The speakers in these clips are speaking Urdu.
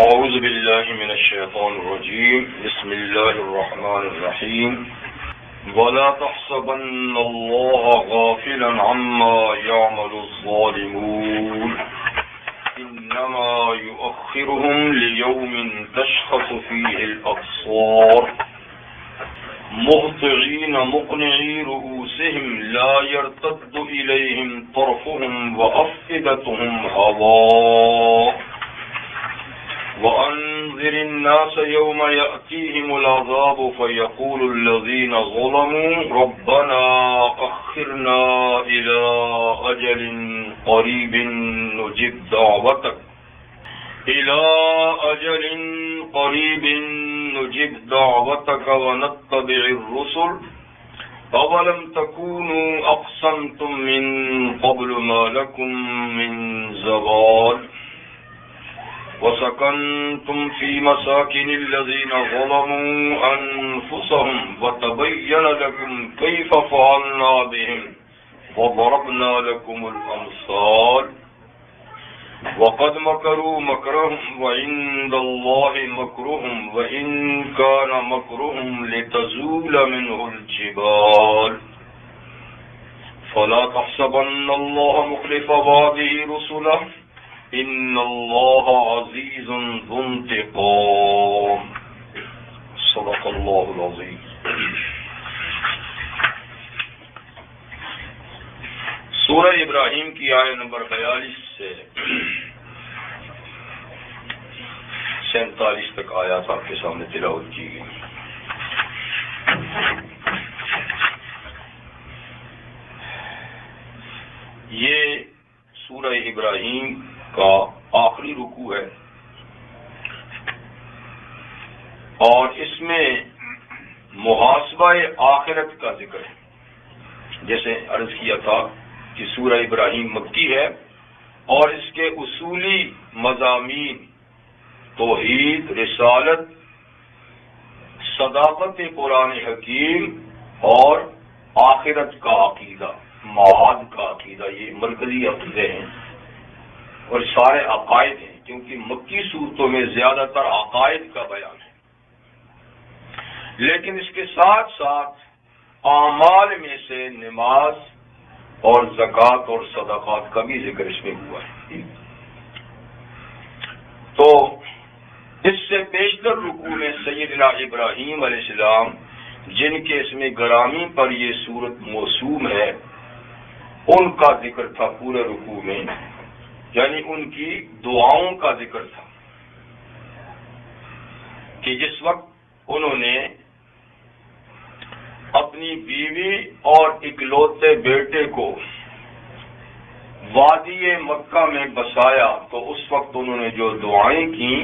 أعوذ بالله من الشيطان الرجيم بسم الله الرحمن الرحيم ولا تحسبن الله غافلا عما يعمل الظالمون إنما يؤخرهم ليوم تشخص فيه الأبصار مهطعين مقنعي رؤوسهم لا يرتد إليهم طرفهم وأفئدتهم هواء وأنذر الناس يوم يأتيهم العذاب فيقول الذين ظلموا ربنا أخرنا إلى أجل قريب نجب دعوتك ونتبع الرسل أولم تكونوا أقسمتم من قبل ما لكم من زوال وسكنتم في مساكن الذين ظلموا أنفسهم وتبين لكم كيف فعلنا بهم وضربنا لكم الأمثال وقد مكروا مكرهم وعند الله مكرهم وإن كان مكرهم لتزول منه الجبال فلا تحسبن الله مخلف وعده رسله ان اللہ عزیز ذو انتقام صدق اللہ العظیم۔ سورہ ابراہیم کی آیت نمبر 42 سے 47 تک آیات آپ کے سامنے تلاوت کی گئی۔ یہ سورہ ابراہیم کا آخری رکوع ہے اور اس میں محاسبہ آخرت کا ذکر ہے۔ جیسے عرض کیا تھا کہ سورہ ابراہیم مکی ہے اور اس کے اصولی مضامین توحید، رسالت، صداقت قرآن حکیم اور آخرت کا عقیدہ، معاد کا عقیدہ، یہ مرکزی عقیدے ہیں اور سارے عقائد ہیں، کیونکہ مکی صورتوں میں زیادہ تر عقائد کا بیان ہے، لیکن اس کے ساتھ ساتھ اعمال میں سے نماز اور زکوٰۃ اور صدقات کا بھی ذکر اس میں ہوا ہے۔ تو اس سے بیشتر رکوع میں سیدنا ابراہیم علیہ السلام، جن کے اسم گرامی پر یہ سورت موسوم ہے، ان کا ذکر تھا پورے رکوع میں، یعنی ان کی دعاؤں کا ذکر تھا کہ جس وقت انہوں نے اپنی بیوی اور اکلوتے بیٹے کو وادی مکہ میں بسایا تو اس وقت انہوں نے جو دعائیں کی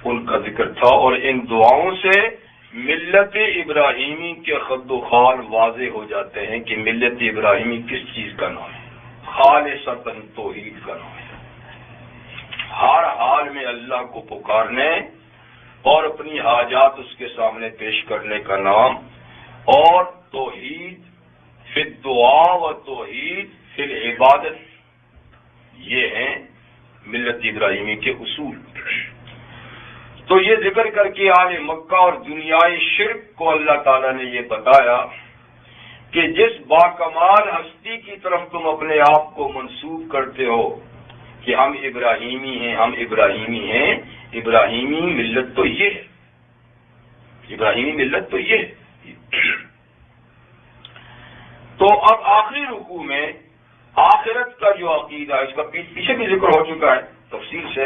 ان کا ذکر تھا، اور ان دعاؤں سے ملت ابراہیمی کے خد و خال واضح ہو جاتے ہیں کہ ملت ابراہیمی کس چیز کا نام ہے، خالصتاً توحید کا نام ہے، ہر حال میں اللہ کو پکارنے اور اپنی حاجات اس کے سامنے پیش کرنے کا نام، اور توحید فی الدعا و توحید فی العبادت، یہ ہیں ملت ابراہیمی کے اصول۔ تو یہ ذکر کر کے آل مکہ اور دنیائے شرک کو اللہ تعالیٰ نے یہ بتایا کہ جس باکمال ہستی کی طرف تم اپنے آپ کو منسوب کرتے ہو کہ ہم ابراہیمی ہیں، ہم ابراہیمی ہیں، ابراہیمی ملت تو یہ ہے، ابراہیمی ملت تو یہ ہے۔ تو اب آخری رکوع میں آخرت کا جو عقیدہ، اس کا پیچھے بھی ذکر ہو چکا ہے تفصیل سے،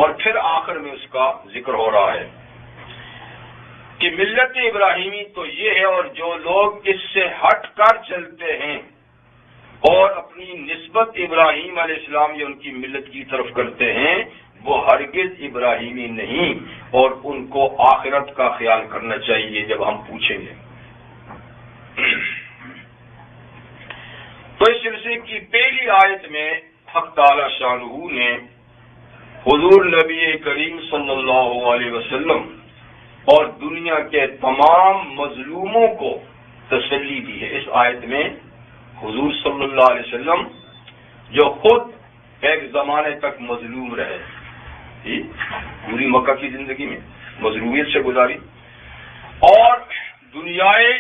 اور پھر آخر میں اس کا ذکر ہو رہا ہے کہ ملت ابراہیمی تو یہ ہے، اور جو لوگ اس سے ہٹ کر چلتے ہیں اور اپنی نسبت ابراہیم علیہ السلام یا ان کی ملت کی طرف کرتے ہیں، وہ ہرگز ابراہیمی نہیں، اور ان کو آخرت کا خیال کرنا چاہیے جب ہم پوچھیں گے۔ تو اس سلسلے کی پہلی آیت میں حق تعالی شانہ نے حضور نبی کریم صلی اللہ علیہ وسلم اور دنیا کے تمام مظلوموں کو تسلی دی ہے۔ اس آیت میں حضور صلی اللہ علیہ وسلم جو خود ایک زمانے تک مظلوم رہے، پوری مکہ کی زندگی میں مظلومیت سے گزاری، اور دنیائے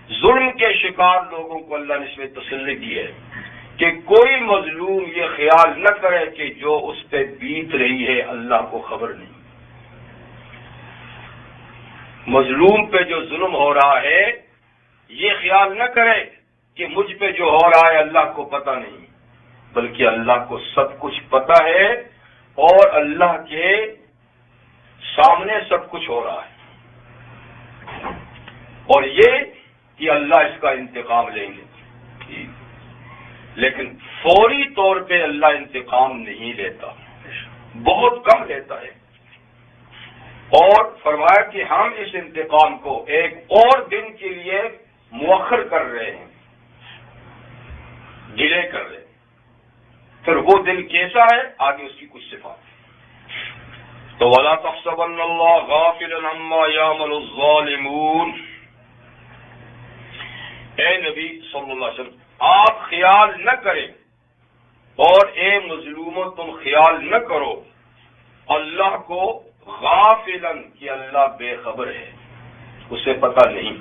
ظلم کے شکار لوگوں کو اللہ نے اس میں تسلی دی ہے کہ کوئی مظلوم یہ خیال نہ کرے کہ جو اس پہ بیت رہی ہے اللہ کو خبر نہیں۔ مظلوم پہ جو ظلم ہو رہا ہے یہ خیال نہ کرے کہ مجھ پہ جو ہو رہا ہے اللہ کو پتہ نہیں، بلکہ اللہ کو سب کچھ پتہ ہے اور اللہ کے سامنے سب کچھ ہو رہا ہے، اور یہ کہ اللہ اس کا انتقام لیں گے، لیکن فوری طور پہ اللہ انتقام نہیں لیتا، بہت کم لیتا ہے، اور فرمایا کہ ہم اس انتقام کو ایک اور دن کے لیے مؤخر کر رہے ہیں، ڈیلے کر رہے ہیں۔ پھر وہ دن کیسا ہے آگے اس کی کچھ صفات، تو وَلَا تَحْسَبَنَّ اللَّهَ غَافِلًا عَمَّا يَعْمَلُ الظَّالِمُونَ، اے نبی صلی اللہ علیہ وسلم آپ خیال نہ کریں، اور اے مظلوموں تم خیال نہ کرو اللہ کو غافلاً کہ اللہ بے خبر ہے، اسے پتہ نہیں،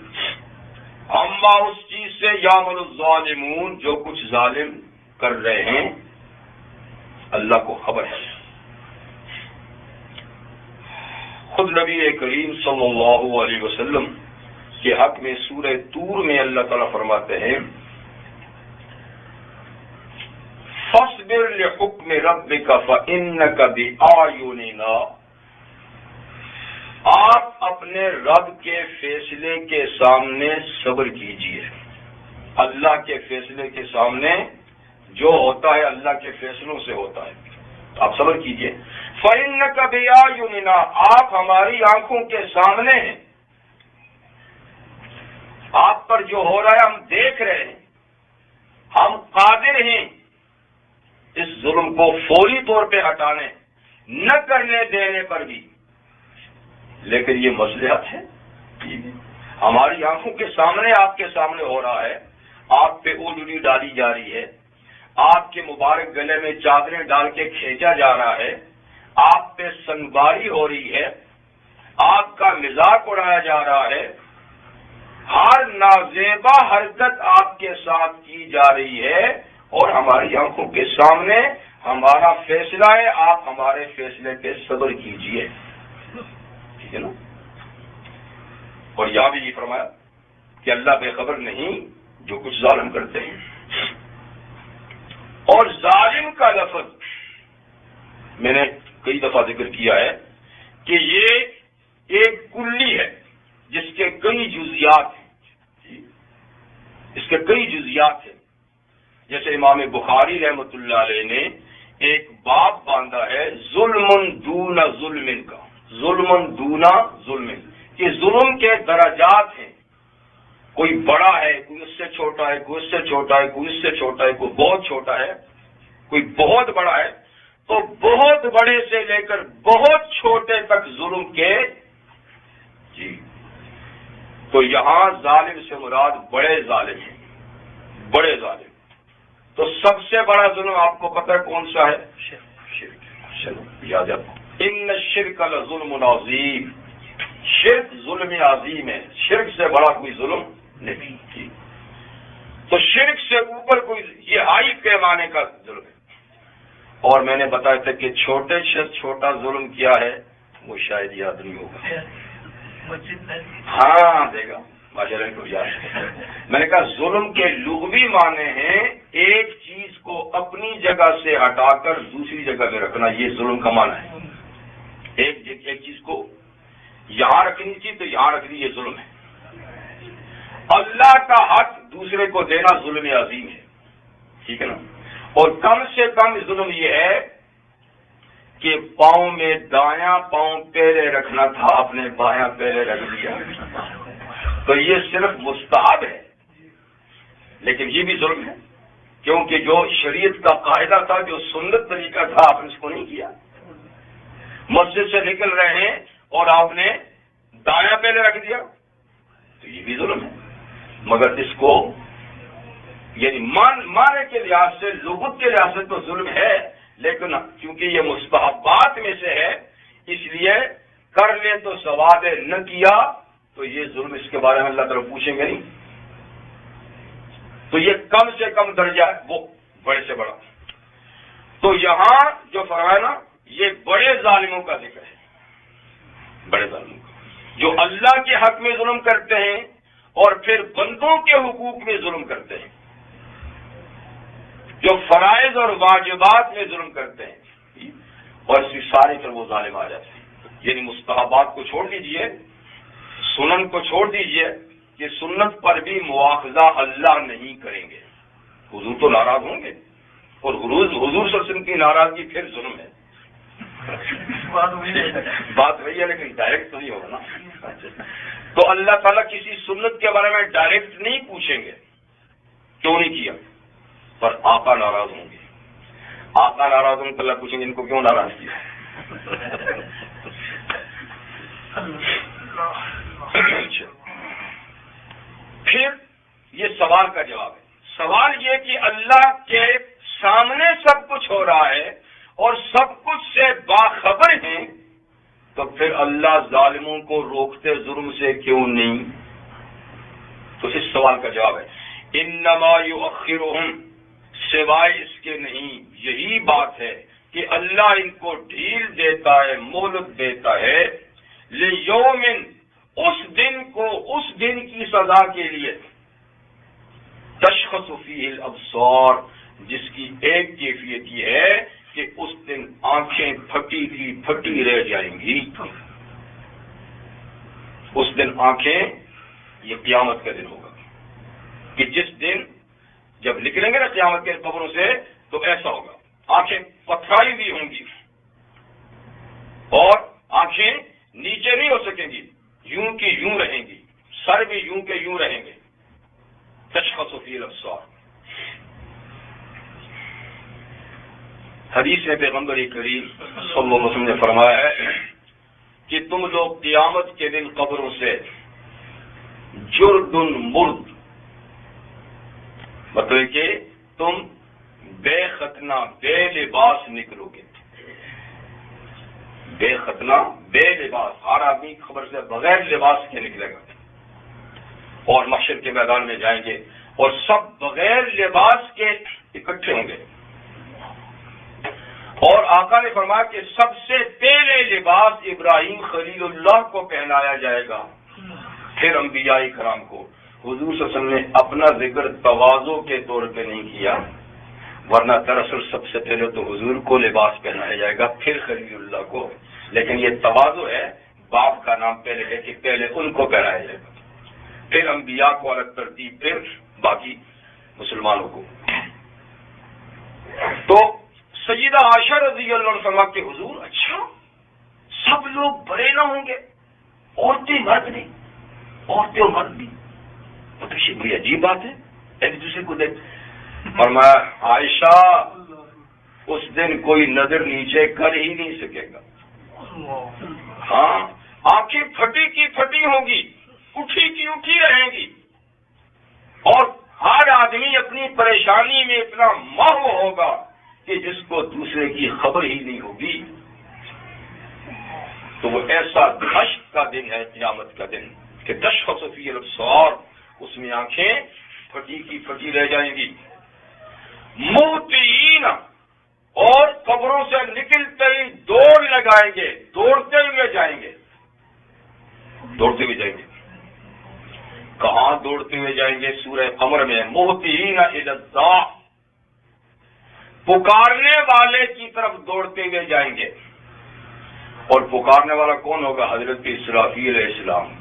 اما اس چیز سے یعمل الظالمون جو کچھ ظالم کر رہے ہیں اللہ کو خبر ہے۔ خود نبی کریم صلی اللہ علیہ وسلم کے حق میں سورہ طور میں اللہ تعالیٰ فرماتے ہیں فاصبر لحکم ربک فإنک بأعیننا، آپ اپنے رب کے فیصلے کے سامنے صبر کیجئے، اللہ کے فیصلے کے سامنے جو ہوتا ہے اللہ کے فیصلوں سے ہوتا ہے، آپ صبر کیجئے، فإنک بأعیننا، آپ ہماری آنکھوں کے سامنے ہیں، آپ پر جو ہو رہا ہے ہم دیکھ رہے ہیں، ہم قادر ہیں اس ظلم کو فوری طور پہ ہٹانے، نہ کرنے دینے پر بھی، لیکن یہ مصلحت ہے، ہماری آنکھوں کے سامنے آپ کے سامنے ہو رہا ہے، آپ پہ اونگلی ڈالی جا رہی ہے، آپ کے مبارک گلے میں چادریں ڈال کے کھینچا جا رہا ہے، آپ پہ سنباری ہو رہی ہے، آپ کا مذاق اڑایا جا رہا ہے، ہر نازیبا حرکت آپ کے ساتھ کی جا رہی ہے، اور ہماری آنکھوں کے سامنے ہمارا فیصلہ ہے، آپ ہمارے فیصلے پہ صبر کیجئے، ٹھیک ہے نا؟ اور یہاں بھی یہ فرمایا کہ اللہ بے خبر نہیں جو کچھ ظالم کرتے ہیں، اور ظالم کا لفظ میں نے کئی دفعہ ذکر کیا ہے کہ یہ ایک کلی ہے جس کے کئی جزیات ہیں، اس کے کئی جزیات ہیں، جیسے امام بخاری رحمۃ اللہ علیہ نے ایک باب باندھا ہے ظلم دون ظلم کا، ظلم دون ظلم، کہ ظلم کے درجات ہیں، کوئی بڑا ہے، کوئی اس سے چھوٹا ہے، کوئی اس سے چھوٹا ہے، کوئی اس سے چھوٹا ہے، کوئی بہت چھوٹا ہے، کوئی بہت بڑا ہے، تو بہت بڑے سے لے کر بہت چھوٹے تک ظلم کے، جی تو یہاں ظالم سے مراد بڑے ظالم ہیں، بڑے ظالم، تو سب سے بڑا ظلم آپ کو پتہ ہے کون سا ہے؟ شرک، یاد رکھو ان الشرک لظلم عظیم، شرک ظلم عظیم ہے، شرک سے بڑا کوئی ظلم نہیں، تو شرک سے اوپر کوئی، یہ ہائی پیمانے کا ظلم ہے، اور میں نے بتایا تھا کہ چھوٹے سے چھوٹا ظلم کیا ہے وہ شاید یاد نہیں ہوگا، ہاں دے گا ماشاءاللہ کو یاد، میں نے کہا ظلم کے لغوی معنی ہیں ایک چیز کو اپنی جگہ سے ہٹا کر دوسری جگہ میں رکھنا، یہ ظلم کا معنی ہے، ایک چیز کو یہاں رکھنی چاہیے تو یہاں رکھ دی، یہ ظلم ہے، اللہ کا حق دوسرے کو دینا ظلم عظیم ہے، ٹھیک ہے نا؟ اور کم سے کم ظلم یہ ہے کہ پاؤں میں دایاں پاؤں پہلے رکھنا تھا، آپ نے بایاں پہلے رکھ دیا، تو یہ صرف مستحب ہے، لیکن یہ بھی ظلم ہے، کیونکہ جو شریعت کا قاعدہ تھا، جو سنت طریقہ تھا، آپ نے اس کو نہیں کیا، مسجد سے نکل رہے ہیں اور آپ نے دایاں پہلے رکھ دیا، تو یہ بھی ظلم ہے، مگر اس کو یعنی معنی کے لحاظ سے، لغت کے لحاظ سے تو ظلم ہے، لیکن چونکہ یہ مستحبات میں سے ہے اس لیے کر لے تو ثواب ہے، نہ کیا تو یہ ظلم، اس کے بارے میں اللہ تعالیٰ پوچھیں گے نہیں. تو یہ کم سے کم درجہ ہے، وہ بڑے سے بڑا. تو یہاں جو فرمایا نا یہ بڑے ظالموں کا ذکر ہے، بڑے ظالموں کا جو اللہ کے حق میں ظلم کرتے ہیں اور پھر بندوں کے حقوق میں ظلم کرتے ہیں، جو فرائض اور واجبات میں ظلم کرتے ہیں، اور اس سارے پر وہ ظالم آ جاتے ہیں. یعنی مستحبات کو چھوڑ دیجئے، سنن کو چھوڑ دیجئے کہ سنت پر بھی مواخذہ اللہ نہیں کریں گے. حضور تو ناراض ہوں گے، اور حضور صلی اللہ علیہ وسلم کی ناراضگی پھر ظلم ہے. بات وہی ہے لیکن ڈائریکٹ تو نہیں ہوگا نا. تو اللہ تعالیٰ کسی سنت کے بارے میں ڈائریکٹ نہیں پوچھیں گے کیوں نہیں کیا، پر آقا ناراض ہوں گے. آقا ناراض ہوں گے تو اللہ پوچھیں گے ان کو کیوں ناراض کیا. پھر یہ سوال کا جواب ہے. سوال یہ کہ اللہ کے سامنے سب کچھ ہو رہا ہے اور سب کچھ سے باخبر ہیں، تو پھر اللہ ظالموں کو روکتے ظلم سے کیوں نہیں؟ تو اس سوال کا جواب ہے انما یؤخرہم، سوائے اس کے نہیں، یہی بات ہے کہ اللہ ان کو ڈھیل دیتا ہے، مہلت دیتا ہے، لیومن، اس دن کو، اس دن کی سزا کے لیے، تشخص فیہ الابصار، جس کی ایک کیفیت یہ ہے کہ اس دن آنکھیں پھٹی کی پھٹی رہ جائیں گی. اس دن آنکھیں، یہ قیامت کا دن ہوگا کہ جس دن جب نکلیں گے نا قیامت کے قبروں سے تو ایسا ہوگا، آنکھیں پتھرائی ہوئی ہوں گی اور آنکھیں نیچے نہیں ہو سکیں گی، یوں کی یوں رہیں گی، سر بھی یوں کے یوں رہیں گے. تشخص فیہ الابصار. حدیث میں پیغمبر کریم صلی اللہ علیہ وسلم نے فرمایا ہے کہ تم لوگ قیامت کے دن قبروں سے جرد مرد، مطلب کہ تم بے ختنہ، بے لباس نکلو گے. بے ختنہ، بے لباس، ہر آدمی خبر سے بغیر لباس کے نکلے گا اور محشر کے میدان میں جائیں گے اور سب بغیر لباس کے اکٹھے ہوں گے. اور آقا نے فرمایا کہ سب سے پہلے لباس ابراہیم خلیل اللہ کو پہنایا جائے گا، پھر انبیاء کرام کو. حضور صلی اللہ علیہ وسلم نے اپنا ذکر تواضع کے طور پہ نہیں کیا، ورنہ دراصل سب سے پہلے تو حضور کو لباس پہنایا جائے گا، پھر خلیل اللہ کو. لیکن یہ تواضع ہے، باپ کا نام پہلے ہے کہ پہلے ان کو پہنایا جائے گا، پھر انبیاء کو الگ ترتیب، پھر باقی مسلمانوں کو. تو سیدہ عائشہ رضی اللہ عنہ فرماتے کہ حضور اچھا سب لوگ بڑے نہ ہوں گے، عورتیں مرد نہیں، عورتیں اور مرد نہیں، تو بڑی عجیب بات ہے، ایک دوسرے کو دیکھ. فرمایا عائشہ اس دن کوئی نظر نیچے کر ہی نہیں سکے گا. ہاں، آنکھیں پھٹی کی پھٹی ہوں گی، اٹھی کی اٹھی رہیں گی، اور ہر آدمی اپنی پریشانی میں اتنا محو ہوگا کہ جس کو دوسرے کی خبر ہی نہیں ہوگی. تو وہ ایسا دشت کا دن ہے قیامت کا دن کہ تشخص فیہ الابصار، اس میں آنکھیں پھٹی کی پھٹی رہ جائیں گی. مہطعین، اور قبروں سے نکلتے ہی دوڑ لگائیں گے، دوڑتے ہوئے جائیں گے، دوڑتے ہوئے جائیں گے. کہاں دوڑتے ہوئے جائیں گے؟ سورہ قمر میں مہطعین الی الداع، پکارنے والے کی طرف دوڑتے ہوئے جائیں گے. اور پکارنے والا کون ہوگا؟ حضرت اسرافیل علیہ السلام.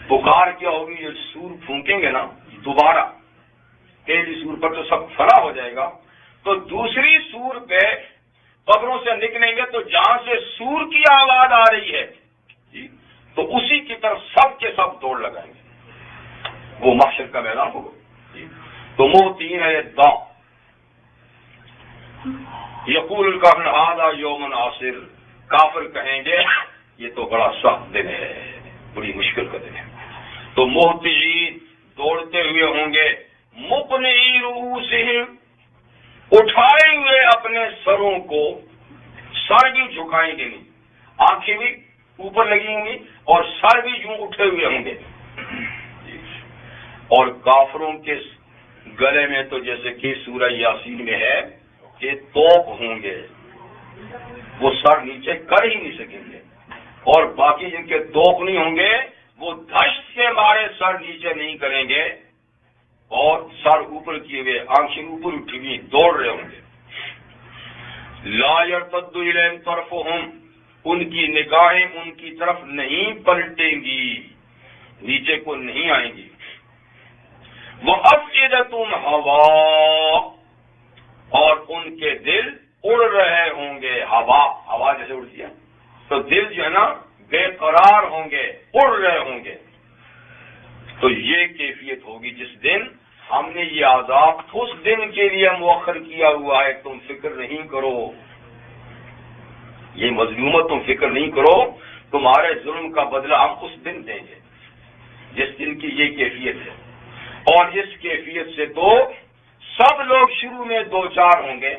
پکار کیا ہوگی؟ جو سور پھونکیں گے نا دوبارہ، پہلی سور پر تو سب فنا ہو جائے گا، تو دوسری سور پہ قبروں سے نکلیں گے تو جہاں سے سور کی آواز آ رہی ہے تو اسی کی طرف سب کے سب دوڑ لگائیں گے. وہ محشر کا میدان ہوگا. تو مہطعین الی الداع، یقول الکافر ھذا یوم عاصر، کافر کہیں گے یہ تو بڑا سخت دن ہے، بڑی مشکل کا دن ہے. تو مہطعین، دوڑتے ہوئے ہوں گے، مقنعی رؤوسہم، اٹھائے ہوئے اپنے سروں کو، سر بھی جھکائیں گے نہیں، آنکھیں بھی اوپر لگی ہوں گی اور سر بھی یوں اٹھے ہوئے ہوں گے. اور کافروں کے گلے میں تو جیسے کہ سورہ یاسین میں ہے کہ توق ہوں گے، وہ سر نیچے کر ہی نہیں سکیں گے. اور باقی جن کے توق نہیں ہوں گے وہ دھشت کے مارے سر نیچے نہیں کریں گے اور سر اوپر کیے ہوئے، آنکھیں اوپر اٹھی ہوئی دوڑ رہے ہوں گے. لا یرتد الیہم طرفہم، ان کی نگاہیں ان کی طرف نہیں پلٹیں گی، نیچے کو نہیں آئیں گی. وَأَفْئِدَتُهُمْ ہَوَاءٌ، اور ان کے دل اڑ رہے ہوں گے. ہوا جیسے اڑتی ہے تو دل جو ہے نا بے قرار ہوں گے، اڑ رہے ہوں گے. تو یہ کیفیت ہوگی جس دن ہم نے یہ عذاب اس دن کے لیے مؤخر کیا ہوا ہے. تم فکر نہیں کرو، یہ مظلومت تم فکر نہیں کرو، تمہارے ظلم کا بدلہ ہم اس دن دیں گے جس دن کی یہ کیفیت ہے. اور اس کیفیت سے تو سب لوگ شروع میں دو چار ہوں گے،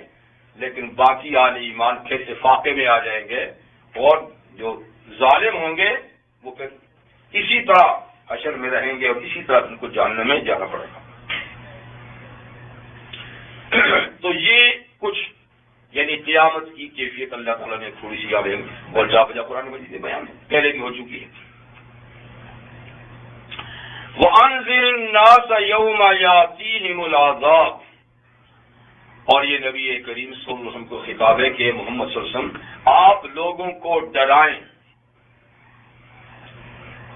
لیکن باقی اہل ایمان پھر افاقے میں آ جائیں گے، اور جو ظالم ہوں گے وہ پھر اسی طرح حشر میں رہیں گے اور اسی طرح ان کو جہنم میں جانا پڑے گا. تو یہ کچھ یعنی قیامت کی کیفیت اللہ تعالیٰ نے تھوڑی سی یاد اور جا بجا قرآن مجید میں بیان پہلے بھی ہو چکی ہے. وَأَنذِرِ النَّاسَ يَوْمَ يَأْتِيهِمُ الْعَذَابُ، اور یہ نبی کریم صلی اللہ علیہ وسلم کو خطاب ہے کہ محمد صلی اللہ علیہ وسلم آپ لوگوں کو ڈرائیں.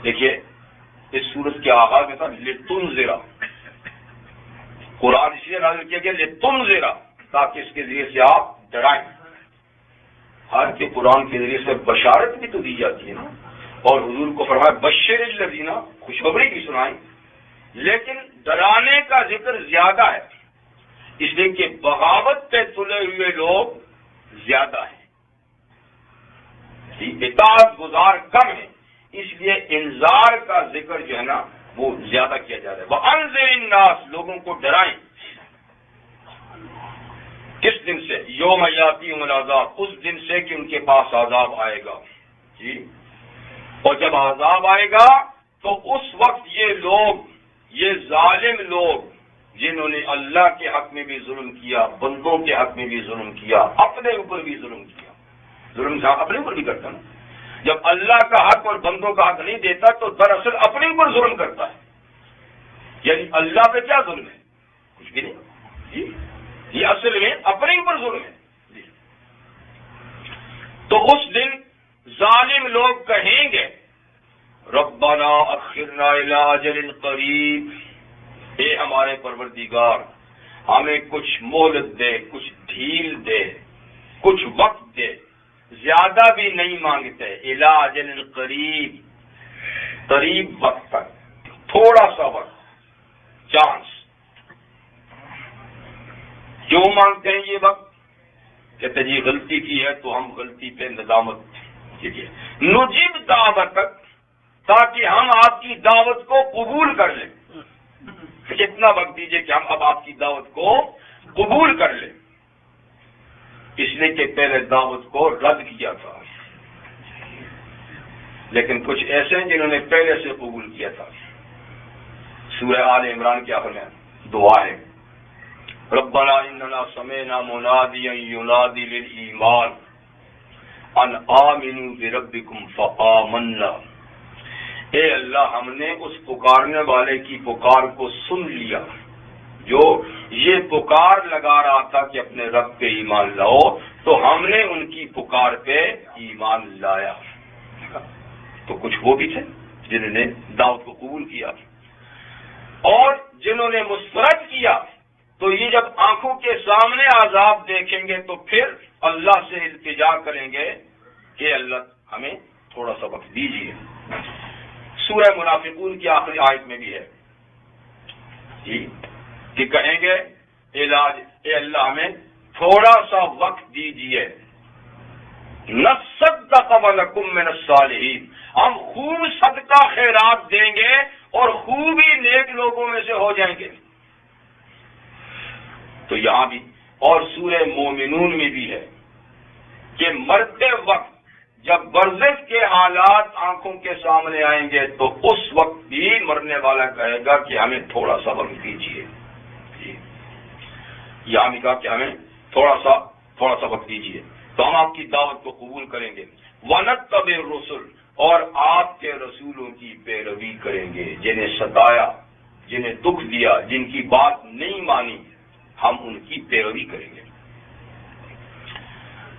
دیکھیے اس سورت کے آغاز میں تھا لِتُنذِرَ، قرآن اس لیے نازل کیا گیا لِتُنذِرَ، تاکہ اس کے ذریعے سے آپ ڈرائیں. ہر کے قرآن کے ذریعے سے بشارت بھی تو دی جاتی ہے نا، اور حضور کو فرمایا بشر الذین، خوشخبری بھی سنائیں. لیکن ڈرانے کا ذکر زیادہ ہے، اس لیے کہ بغاوت پہ تلے ہوئے لوگ زیادہ ہیں، اطاعت گزار کم ہیں، اس لیے انذار کا ذکر جو ہے نا وہ زیادہ کیا جا رہا ہے. وَأَنذِرِ النَّاسَ، لوگوں کو ڈرائیں. کس دن سے؟ یوم یاتیہم العذاب، اس دن سے کہ ان کے پاس عذاب آئے گا. جی، اور جب عذاب آئے گا تو اس وقت یہ لوگ، یہ ظالم لوگ جنہوں نے اللہ کے حق میں بھی ظلم کیا، بندوں کے حق میں بھی ظلم کیا، اپنے اوپر بھی ظلم کیا. ظلم اپنے اوپر بھی کرتا نا، جب اللہ کا حق اور بندوں کا حق نہیں دیتا تو دراصل اپنے اوپر ظلم کرتا ہے. یعنی اللہ پہ کیا ظلم ہے؟ کچھ بھی نہیں. جی، یہ اصل میں اپنے اوپر ظلم ہے. جی، تو اس دن ظالم لوگ کہیں گے ربنا اخرنا الی اجل قریب، اے ہمارے پروردگار ہمیں کچھ مہلت دے، کچھ ڈھیل دے، کچھ وقت دے. زیادہ بھی نہیں مانگتے، الی اجل قریب، قریب وقت تک، تھوڑا سا وقت، چانس. کیوں مانگتے ہیں یہ وقت؟ کہتے جی غلطی کی ہے تو ہم غلطی پہ ندامت کیجیے. نجیب دعوت تک، تاکہ ہم آپ کی دعوت کو قبول کر لیں. اتنا وقت دیجیے کہ ہم اب آپ کی دعوت کو قبول کر لیں، اس لیے کہ پہلے دعوت کو رد کیا تھا. لیکن کچھ ایسے ہیں جنہوں نے پہلے سے قبول کیا تھا. سورہ آل عمران کے آخر میں دعا ہے ربنا اننا سمعنا منادیا ینادی للایمان ان آمنوا بربکم فآمنا. اے اللہ، ہم نے اس پکارنے والے کی پکار کو سن لیا جو یہ پکار لگا رہا تھا کہ اپنے رب پہ ایمان لاؤ، تو ہم نے ان کی پکار پہ ایمان لایا. تو کچھ وہ بھی تھے جنہوں نے دعوت کو قبول کیا، اور جنہوں نے مسترد کیا تو یہ جب آنکھوں کے سامنے عذاب دیکھیں گے تو پھر اللہ سے التجا کریں گے کہ اللہ ہمیں تھوڑا سا وقت دیجیے. سورہ منافقون کی آخری آیت میں بھی ہے جی کہ کہیں گے اے اللہ ہمیں تھوڑا سا وقت دیجیے. نصدق ونکن من الصالحین، ہم خوب صدقہ خیرات دیں گے اور خوب ہی نیک لوگوں میں سے ہو جائیں گے. تو یہاں بھی اور سورہ مومنون میں بھی ہے کہ مرتے وقت جب برزخ کے حالات آنکھوں کے سامنے آئیں گے تو اس وقت بھی مرنے والا کہے گا کہ ہمیں تھوڑا سا وقت دیجیے. یہاں بھی کہا کہ ہمیں تھوڑا سا وقت دیجیے تو ہم آپ کی دعوت کو قبول کریں گے. وَنَتَّبِعِ الرُّسُلَ اور آپ کے رسولوں کی پیروی کریں گے. جنہیں ستایا، جنہیں دکھ دیا، جن کی بات نہیں مانی، ہم ان کی پیروی کریں گے.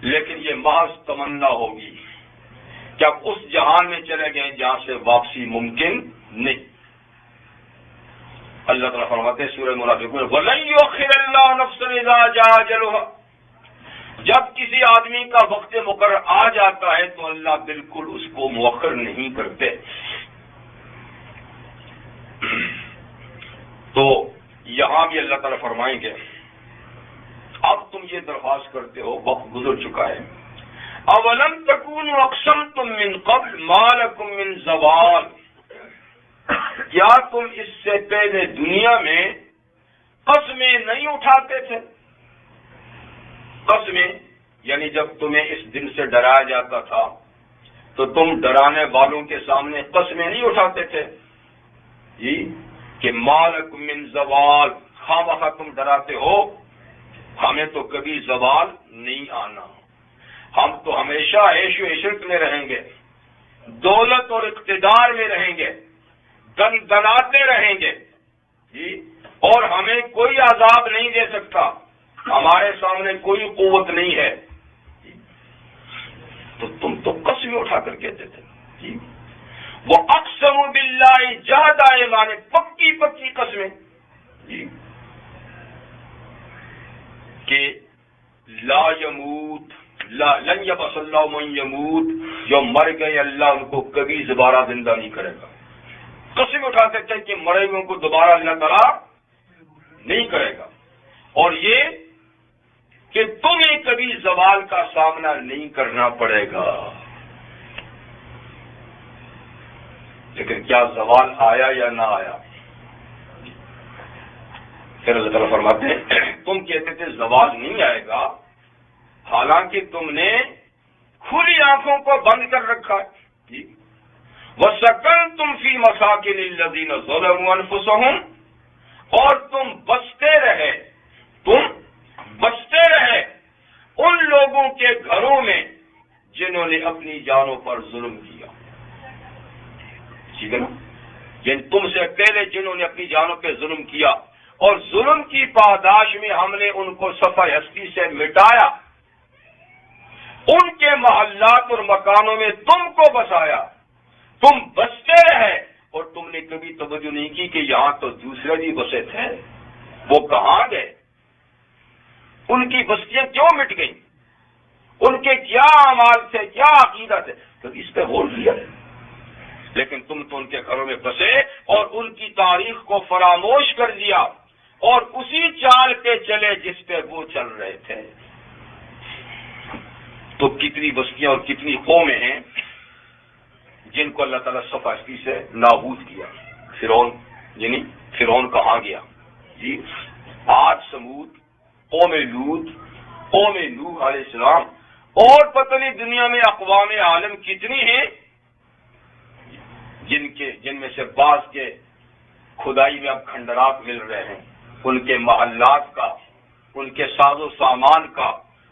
لیکن یہ محض تمنا ہوگی کہ اب اس جہان میں چلے گئے جہاں سے واپسی ممکن نہیں. اللہ تعالیٰ فرماتے ہیں سورہ منافقون وَلَن يُؤَخِّرَ اللَّهُ نَفْسًا إِذَا جَاءَ أَجَلُهَا، جب کسی آدمی کا وقت مقرر آ جاتا ہے تو اللہ بالکل اس کو مؤخر نہیں کرتے. تو یہاں بھی اللہ تعالیٰ فرمائیں گے اب تم یہ درخواست کرتے ہو، وقت گزر چکا ہے. اولم تکونوا اقسمتم من قبل ما لکم من زوال، کیا تم اس سے پہلے دنیا میں قسمیں نہیں اٹھاتے تھے؟ قسمیں یعنی جب تمہیں اس دن سے ڈرایا جاتا تھا تو تم ڈرانے والوں کے سامنے قسمیں نہیں اٹھاتے تھے جی کہ ما لکم من زوال، خواہ تم ڈراتے ہو ہمیں تو کبھی زوال نہیں آنا، ہم تو ہمیشہ عیش و عشرت میں رہیں گے، دولت اور اقتدار میں رہیں گے، دناتے رہیں گے جی، اور ہمیں کوئی عذاب نہیں دے سکتا، ہمارے سامنے کوئی قوت نہیں ہے. تو تم تو قسمیں اٹھا کر کہتے تھے جی وہ اقسم باللہ جہد ایمان، پکی قسمیں جی کہ لا یموت لن یبعث اللہ من یموت، جو مر گئے اللہ ان کو کبھی دوبارہ زندہ نہیں کرے گا. قسم اٹھاتے تھے کہ مرے ہوئے کو دوبارہ اللہ تعالیٰ نہیں کرے گا، اور یہ کہ تمہیں کبھی زوال کا سامنا نہیں کرنا پڑے گا. لیکن کیا زوال آیا یا نہ آیا؟ پھر اللہ تعالیٰ فرماتے ہیں تم کہتے تھے زوال نہیں آئے گا، حالانکہ تم نے کھلی آنکھوں کو بند کر رکھا ہے. وَسَكَنْتُمْ فِي مَسَاكِنِ الَّذِينَ ظَلَمُوا أَنفُسَهُمْ، اور تم بستے رہے ان لوگوں کے گھروں میں جنہوں نے اپنی جانوں پر ظلم کیا. ٹھیک ہے نا، یعنی تم سے پہلے جنہوں نے اپنی جانوں پہ ظلم کیا، اور ظلم کی پاداش میں ہم نے ان کو صفحہ ہستی سے مٹایا، ان کے محلات اور مکانوں میں تم کو بسایا، تم بستے رہے، اور تم نے کبھی توجہ نہیں کی کہ یہاں تو دوسرے بھی بسے تھے، وہ کہاں گئے، ان کی بستیاں کیوں مٹ گئیں، ان کے کیا اعمال تھے، کیا عقیدہ تھے، تو اس پہ غور کیا. لیکن تم تو ان کے گھروں میں بسے اور ان کی تاریخ کو فراموش کر دیا اور اسی چال پہ چلے جس پہ وہ چل رہے تھے. تو کتنی بستیاں اور کتنی قومیں ہیں جن کو اللہ تعالیٰ صفحی سے نابود کیا. فرعون کہاں گیا جی، عاد سمود، قوم لوط، قوم نوح علیہ السلام، اور پتہ نہیں دنیا میں اقوام عالم کتنی ہیں جن میں سے بعض کے کھدائی میں اب کھنڈرات مل رہے ہیں، ان کے محلات کا، ان کے ساز و سامان کا،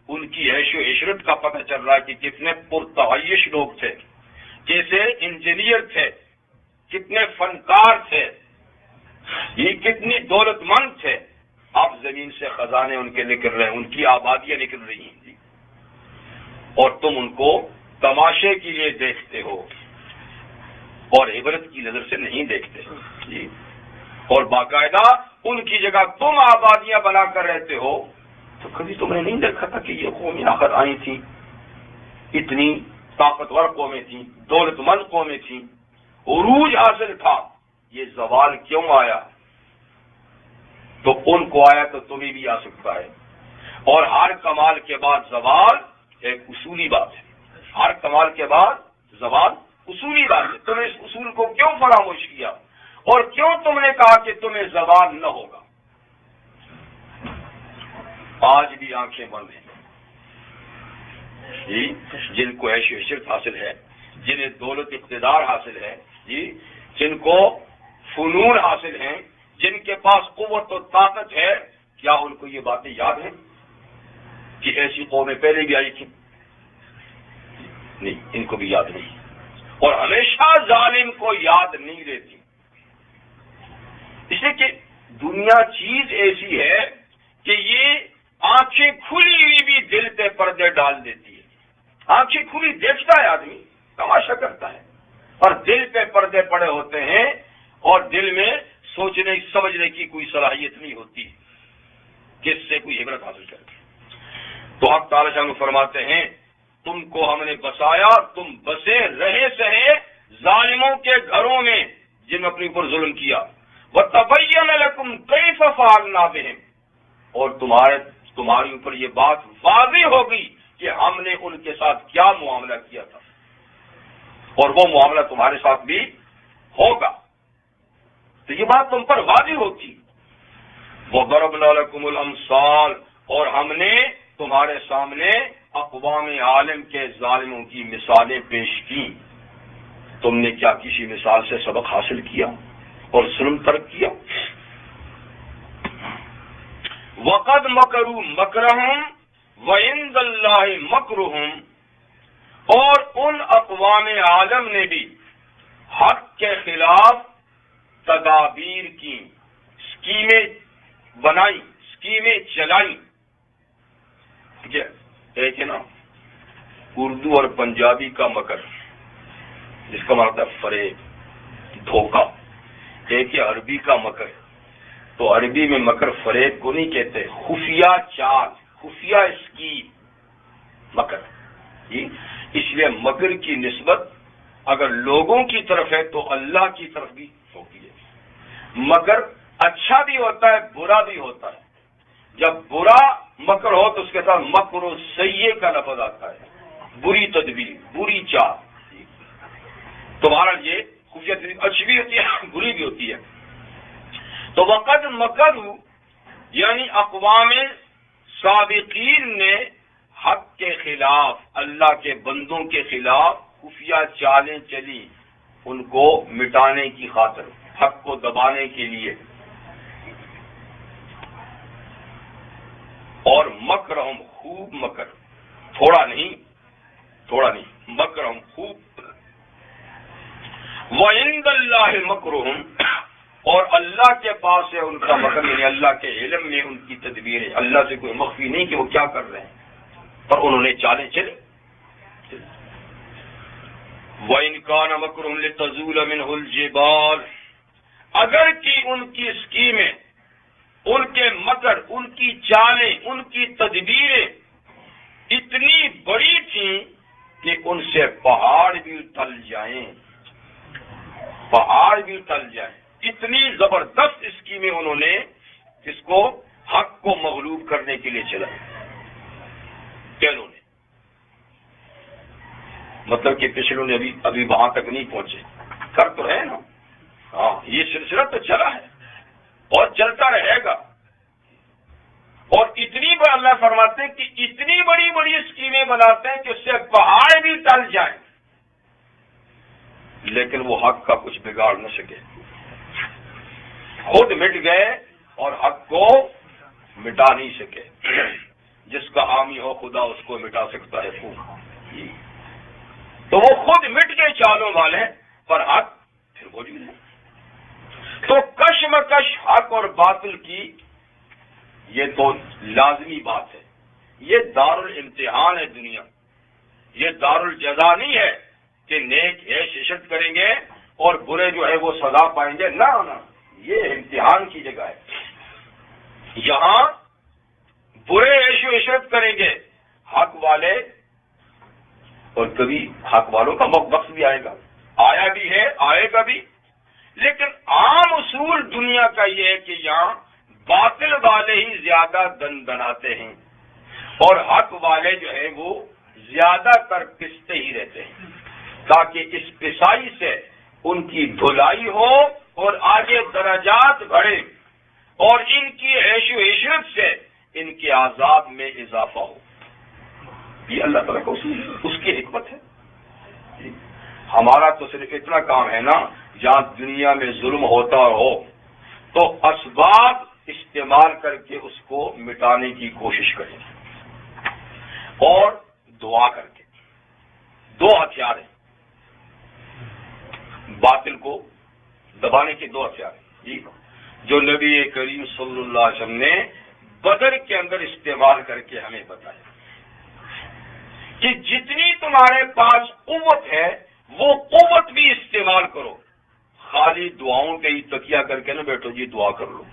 ان کی عیش و عشرت کا پتہ چل رہا ہے کہ کتنے پرتعیش لوگ تھے، کیسے انجینئر تھے، کتنے فنکار تھے، یہ کتنی دولت مند تھے. اب زمین سے خزانے ان کے نکل رہے ہیں، ان کی آبادیاں نکل رہی ہیں جی، اور تم ان کو تماشے کے لیے دیکھتے ہو اور عبرت کی نظر سے نہیں دیکھتے جی. اور باقاعدہ ان کی جگہ تم آبادیاں بنا کر رہتے ہو. تو کبھی تم نے نہیں دیکھا تھا کہ یہ قومیں آخر آئی تھیں، اتنی طاقتور قومیں تھیں، دولت مند قومیں تھیں، عروج حاصل تھا، یہ زوال کیوں آیا؟ تو ان کو آیا تو تمہیں بھی آ سکتا ہے. اور ہر کمال کے بعد زوال ایک اصولی بات ہے، ہر کمال کے بعد زوال اصولی بات ہے. تم نے اس اصول کو کیوں فراموش کیا اور کیوں تم نے کہا کہ تمہیں زوال نہ ہوگا؟ آج بھی آنکھیں بند ہیں جی، جن کو عیش و عشرت حاصل ہے، جنہیں دولت اقتدار حاصل ہے جی، جن کو فنون حاصل ہیں، جن کے پاس قوت و طاقت ہے، کیا ان کو یہ باتیں یاد ہیں کہ ایسی قومیں پہلے بھی آئی تھیں؟ نہیں، ان کو بھی یاد نہیں، اور ہمیشہ ظالم کو یاد نہیں رہتی، اس لیے کہ دنیا چیز ایسی ہے کہ یہ آنکھیں کھلی ہوئی بھی دل پہ پردے ڈال دیتی ہے۔ آنکھیں کھلی دیکھتا ہے آدمی، تماشا کرتا ہے، اور دل پہ پردے پڑے ہوتے ہیں، اور دل میں سوچنے سمجھنے کی کوئی صلاحیت نہیں ہوتی کہ اس سے کوئی عبرت حاصل کرے۔ تو حق تعالیٰ شان فرماتے ہیں تم کو ہم نے بسایا، تم بسے رہے سہے ظالموں کے گھروں میں جن اپنے اوپر ظلم کیا، وَتَبَيَّنَ لَكُمْ كَيْفَ فَعَلْنَا بِهِمْ، اور تمہارے اوپر یہ بات واضح ہوگی کہ ہم نے ان کے ساتھ کیا معاملہ کیا تھا، اور وہ معاملہ تمہارے ساتھ بھی ہوگا، تو یہ بات تم پر واضح ہوتی۔ وَضَرَبْنَا لَكُمُ الْأَمْثَالَ، اور ہم نے تمہارے سامنے اقوام عالم کے ظالموں کی مثالیں پیش کی، تم نے کیا کسی مثال سے سبق حاصل کیا اور ظلم ترک کیا؟ وَقَدْ مَكَرُوا مَكْرَهُمْ وَعِنْدَ اللَّهِ مَكْرُهُمْ، اور ان اقوام عالم نے بھی حق کے خلاف تدابیر کی، اسکیمیں بنائی، اسکیمیں چلائی۔ ایک ہے نا اردو اور پنجابی کا مکر، جس کا مطلب ہے فریب، دھوکہ، ایک ہے عربی کا مکر، تو عربی میں مکر فریب کو نہیں کہتے، خفیہ چال، خفیہ اسکیم، مکر جی۔ اس لیے مکر کی نسبت اگر لوگوں کی طرف ہے تو اللہ کی طرف بھی ہوتی ہے۔ مکر اچھا بھی ہوتا ہے، برا بھی ہوتا ہے۔ جب برا مکر ہو تو اس کے ساتھ مکر و سیئ کا لفظ آتا ہے، بری تدبیر، بری چال۔ تمہارا یہ خفیہ تدبیر اچھی بھی ہوتی ہے، بری بھی ہوتی ہے۔ تو وقد مکروا یعنی اقوام سابقین نے حق کے خلاف، اللہ کے بندوں کے خلاف خفیہ چالیں چلی، ان کو مٹانے کی خاطر، حق کو دبانے کے لیے۔ اور مکرہم، خوب مکر، تھوڑا نہیں، مکرہم خوب۔ وَعِنْدَ اللَّهِ مَكْرُهُمْ، اور اللہ کے پاس ہے ان کا مکر، یعنی اللہ کے علم میں ان کی تدبیر ہے، اللہ سے کوئی مخفی نہیں کہ وہ کیا کر رہے ہیں، پر انہوں نے چالیں چلے۔ وَإِنْ كَانَ مَكْرُهُمْ لِتَزُولَ مِنْهُ الْجِبَالُ، اگر کی ان کی اسکیمیں، ان کے مکر، ان کی چالیں، ان کی تدبیریں اتنی بڑی تھیں کہ ان سے پہاڑ بھی ٹل جائیں، پہاڑ بھی ٹل جائیں، اتنی زبردست اسکیمیں انہوں نے اس کو، حق کو مغلوب کرنے کے لیے چلائی پہلوں نے، مطلب کہ پچھلوں نے ابھی وہاں تک نہیں پہنچے، کر تو رہے نا، ہاں یہ سلسلہ تو چلا ہے اور چلتا رہے گا، اور اتنی بار اللہ فرماتے ہیں کہ اتنی بڑی بڑی اسکیمیں بناتے ہیں کہ اس سے پہاڑ بھی ٹل جائیں، لیکن وہ حق کا کچھ بگاڑ نہ سکے، خود مٹ گئے اور حق کو مٹا نہیں سکے۔ جس کا حامی ہو خدا اس کو مٹا سکتا ہے خوب، تو وہ خود مٹ گئے چالوں والے، پر حق پھر موجود ہے۔ تو کشمکش حق اور باطل کی یہ تو لازمی بات ہے، یہ دار الامتحان ہے دنیا، یہ دار الجزا نہیں ہے کہ نیک عیش عشرت کریں گے اور برے جو ہے وہ سزا پائیں گے، نہ، یہ امتحان کی جگہ ہے۔ یہاں برے عیش و عشرت کریں گے حق والے، اور کبھی حق والوں کا وقت بھی آئے گا، آیا بھی ہے، آئے گا بھی، لیکن عام اصول دنیا کا یہ ہے کہ یہاں باطل والے ہی زیادہ دن دناتے ہیں، اور حق والے جو ہیں وہ زیادہ تر پستے ہی رہتے ہیں، تاکہ اس پسائی سے ان کی دھلائی ہو اور آگے درجات بڑھے، اور ان کی عیش و عشرت سے ان کے عذاب میں اضافہ ہو. یہ اللہ تعالیٰ کا اس کی حکمت ہے. ہمارا تو صرف اتنا کام ہے نا، جہاں دنیا میں ظلم ہوتا ہو تو اسباب استعمال کر کے اس کو مٹانے کی کوشش کریں، اور دعا کر کے. دو ہتھیار ہیں باطل کو دبانے کے، دو ہتھیار ہیں جی، جو نبی کریم صلی اللہ علیہ وسلم نے بدر کے اندر استعمال کر کے ہمیں بتایا کہ جتنی تمہارے پاس قوت ہے وہ قوت بھی استعمال کرو. خالی دعاؤں پہ ہی تکیہ کر کے نہ بیٹھو جی دعا کر لو.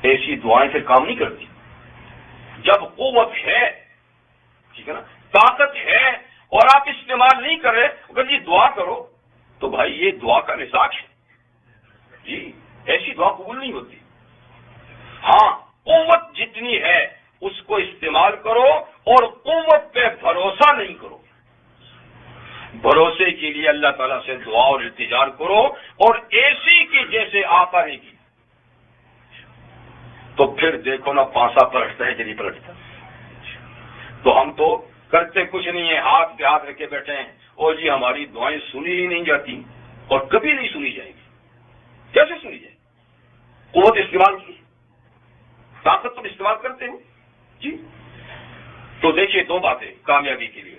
ایسی دعائیں پھر کام نہیں کرتی. جب قوت ہے، ٹھیک ہے نا، طاقت ہے، اور آپ استعمال نہیں کر رہے، اگر جی دعا کرو، تو بھائی یہ دعا کا مزاج ہے جی، ایسی دعا قبول نہیں ہوتی. ہاں، قوت جتنی ہے اس کو استعمال کرو، اور قوت پہ بھروسہ نہیں کرو. بھروسے کے لیے اللہ تعالیٰ سے دعا اور التجا کرو، اور ایسی کی جیسے آتا نہیں کی، تو پھر دیکھو نا پانسا پلٹتا ہے کہ نہیں پلٹتا. تو ہم تو کرتے کچھ نہیں ہے، ہاتھ پہ ہاتھ رکھے بیٹھے ہیں، اور جی ہماری دعائیں سنی ہی نہیں جاتی، اور کبھی نہیں سنی جائیں گی. کیسے سنی جائے؟ قوت استعمال کی، طاقت تم استعمال کرتے ہو جی. تو دیکھیے دو باتیں کامیابی کے لیے: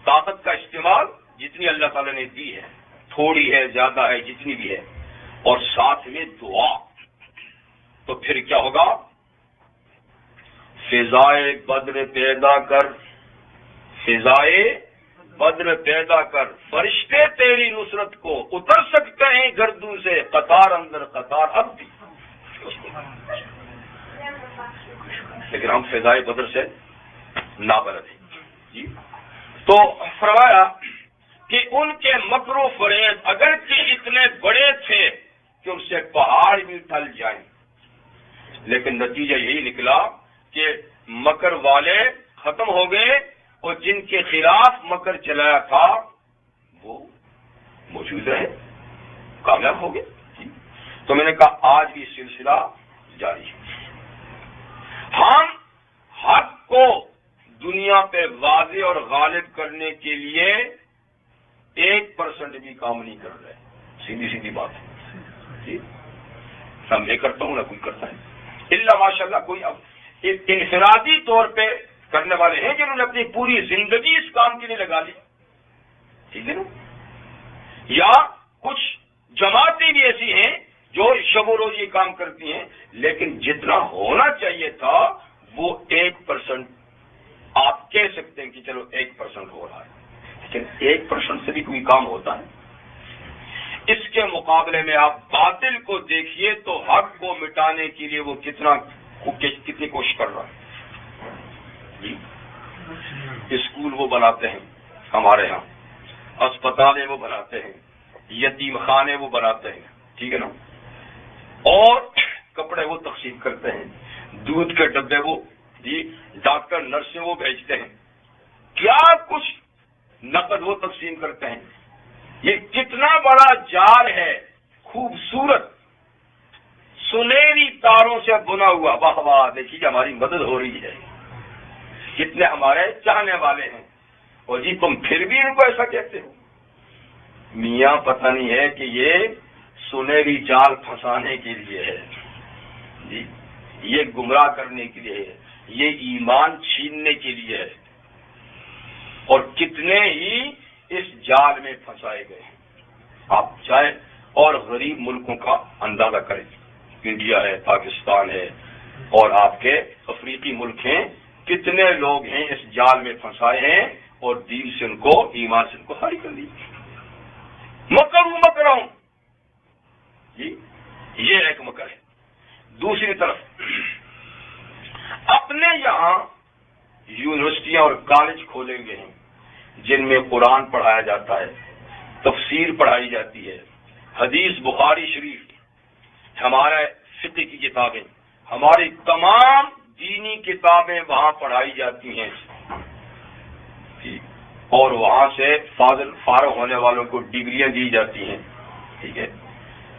طاقت کا استعمال جتنی اللہ تعالیٰ نے دی ہے، تھوڑی ہے زیادہ ہے جتنی بھی ہے، اور ساتھ میں دعا. تو پھر کیا ہوگا؟ فضائے بدر پیدا کر، فضائے بدر پیدا کر، فرشتے تیری نصرت کو اتر سکتے ہیں گردوں سے، قطار اندر قطار اب بھی. لیکن ہم فضائے بدر سے نابلد ہیں جی. تو فرمایا کہ ان کے مکر و فریب اگرچہ اتنے بڑے تھے کہ ان سے پہاڑ بھی ٹل جائیں، لیکن نتیجہ یہی نکلا کہ مکر والے ختم ہو گئے، اور جن کے خلاف مکر چلایا تھا وہ موجود رہے، کامیاب ہو گئے. تو میں نے کہا آج بھی سلسلہ جاری ہے. ہم حق کو دنیا پہ واضح اور غالب کرنے کے لیے 1% بھی کام نہیں کر رہے. سیدھی سیدھی بات ہے جی. نہ میں کرتا ہوں نہ کوئی کرتا ہے، الا ماشاء اللہ کوئی اب انفرادی طور پہ کرنے والے ہیں جنہوں نے اپنی پوری زندگی اس کام کے لیے لگا لی، ٹھیک ہے نا. یا کچھ جماعتیں بھی ایسی ہیں جو شب و روز یہ کام کرتی ہیں، لیکن جتنا ہونا چاہیے تھا وہ 1% آپ کہہ سکتے ہیں کہ چلو 1% ہو رہا ہے، لیکن 1% سے بھی کوئی کام ہوتا ہے. اس کے مقابلے میں آپ باطل کو دیکھیے تو حق کو مٹانے کے لیے وہ کتنی کوشش کر رہا ہے جی. اسکول وہ بناتے ہیں ہمارے ہاں، اسپتالیں وہ بناتے ہیں، یتیم خانے وہ بناتے ہیں، ٹھیک ہے نا، اور کپڑے وہ تقسیم کرتے ہیں، دودھ کے ڈبے وہ جی، ڈاکٹر نرسیں وہ بھیجتے ہیں، کیا کچھ نقد وہ تقسیم کرتے ہیں. یہ کتنا بڑا جال ہے، خوبصورت سنہری تاروں سے بنا ہوا. واہ واہ، دیکھیے ہماری مدد ہو رہی ہے، کتنے ہمارے چاہنے والے ہیں، اور جی تم پھر بھی ان کو ایسا کہتے ہو. میاں پتہ نہیں ہے کہ یہ سنہری جال پھنسانے کے لیے ہے جی، یہ گمراہ کرنے کے لیے ہے، یہ ایمان چھیننے کے لیے ہے. اور کتنے ہی اس جال میں پھنسائے گئے. آپ چاہیں اور غریب ملکوں کا اندازہ کریں، انڈیا ہے، پاکستان ہے، اور آپ کے افریقی ملک ہیں، کتنے لوگ ہیں اس جال میں پھنسائے ہیں، اور دین سے ان کو، ایمان سے ان کو خالی کر دی. مکر ہوں جی، یہ ایک مکر ہے. دوسری طرف اپنے یہاں یونیورسٹیاں اور کالج کھولے گئے ہیں جن میں قرآن پڑھایا جاتا ہے، تفسیر پڑھائی جاتی ہے، حدیث بخاری شریف، ہمارا فقہ کی کتابیں، ہماری تمام دینی کتابیں وہاں پڑھائی جاتی ہیں، اور وہاں سے فارغ ہونے والوں کو ڈگریاں دی جاتی ہیں، ٹھیک ہے.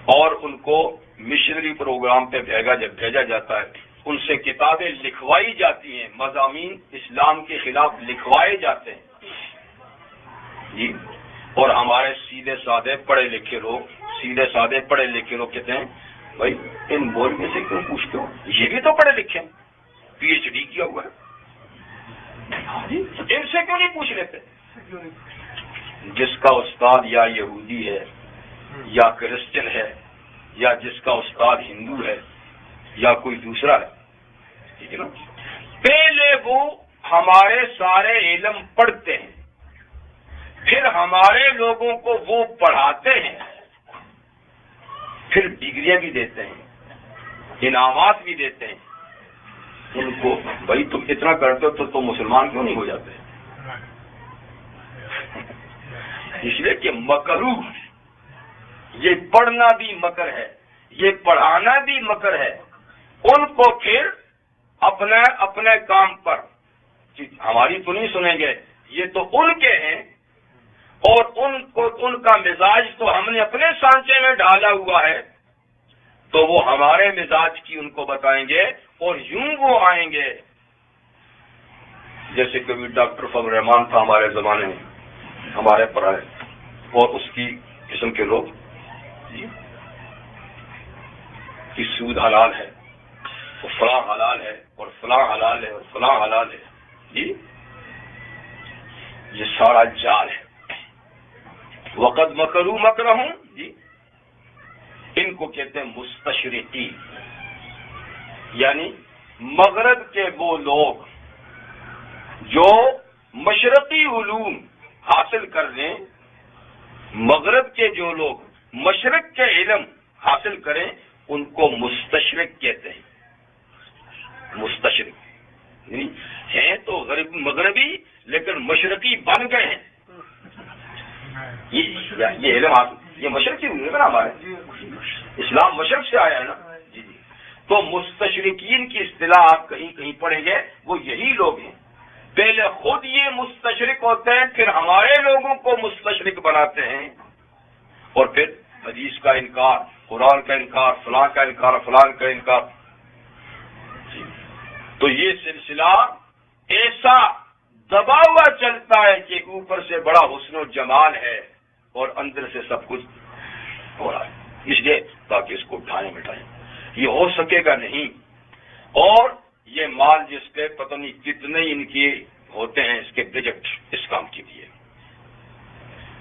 اور ان کو مشنری پروگرام پہ بھیجا جاتا ہے، ان سے کتابیں لکھوائی جاتی ہیں، مضامین اسلام کے خلاف لکھوائے جاتے ہیں جی۔ اور ہمارے سیدھے سادے پڑھے لکھے لوگ کہتے ہیں بھائی ان مولوی سے کیوں پوچھتے ہو، یہ بھی تو پڑھے لکھے ہیں، پی ایچ ڈی کیا ہوا ہے، ان سے کیوں نہیں پوچھ لیتے؟ جس کا استاد یا یہودی ہے یا کرسچن ہے یا جس کا استاد ہندو ہے یا کوئی دوسرا ہے، ٹھیک ہے نا، پہلے وہ ہمارے سارے علم پڑھتے ہیں، پھر ہمارے لوگوں کو وہ پڑھاتے ہیں، پھر ڈگریاں بھی دیتے ہیں، انعامات بھی دیتے ہیں ان کو۔ بھائی تم اتنا کرتے ہو تو تم مسلمان کیوں نہیں ہو جاتے؟ اس لیے کہ مکرو، یہ پڑھنا بھی مکر ہے، یہ پڑھانا بھی مکر ہے، ان کو پھر اپنے کام پر ہماری تو نہیں سنیں گے، یہ تو ان کے ہیں، اور ان کا مزاج تو ہم نے اپنے سانچے میں ڈالا ہوا ہے، تو وہ ہمارے مزاج کی ان کو بتائیں گے، اور یوں وہ آئیں گے۔ جیسے کبھی ڈاکٹر فضل الرحمان تھا ہمارے زمانے میں، ہمارے پرائے، اور اس کی قسم کے لوگ کہ سود حلال ہے اور فلاں حلال ہے اور فلاں حلال ہے اور فلاں حلال ہے جی، یہ سارا جال ہے۔ وقد مکروا مکرہم جی، ان کو کہتے ہیں مستشرقی، یعنی مغرب کے وہ لوگ جو مشرقی علوم حاصل کر لیں، مغرب کے جو لوگ مشرق کے علم حاصل کریں ان کو مستشرق کہتے ہیں۔ مستشرق یعنی ہیں تو مغربی لیکن مشرقی بن گئے ہیں، یہ علم حاصل، یہ مشرقی علم ہے نا، ہمارے اسلام مشرق سے آیا ہے نا جی جی۔ تو مستشرقین کی اصطلاح آپ کہیں پڑھیں گے، وہ یہی لوگ ہیں، پہلے خود یہ مستشرق ہوتے ہیں، پھر ہمارے لوگوں کو مستشرق بناتے ہیں، اور پھر حدیث کا انکار، قرآن کا انکار، فلاں کا انکار، فلاں کا انکار۔ تو یہ سلسلہ ایسا دبا ہوا چلتا ہے کہ اوپر سے بڑا حسن و جمال ہے اور اندر سے سب کچھ ہو رہا ہے، اس لیے تاکہ اس کو اٹھائیں مٹائیں، یہ ہو سکے گا نہیں۔ اور یہ مال جس پہ پتہ نہیں کتنے ان کے ہوتے ہیں اس کے بجٹ اس کام کے لیے،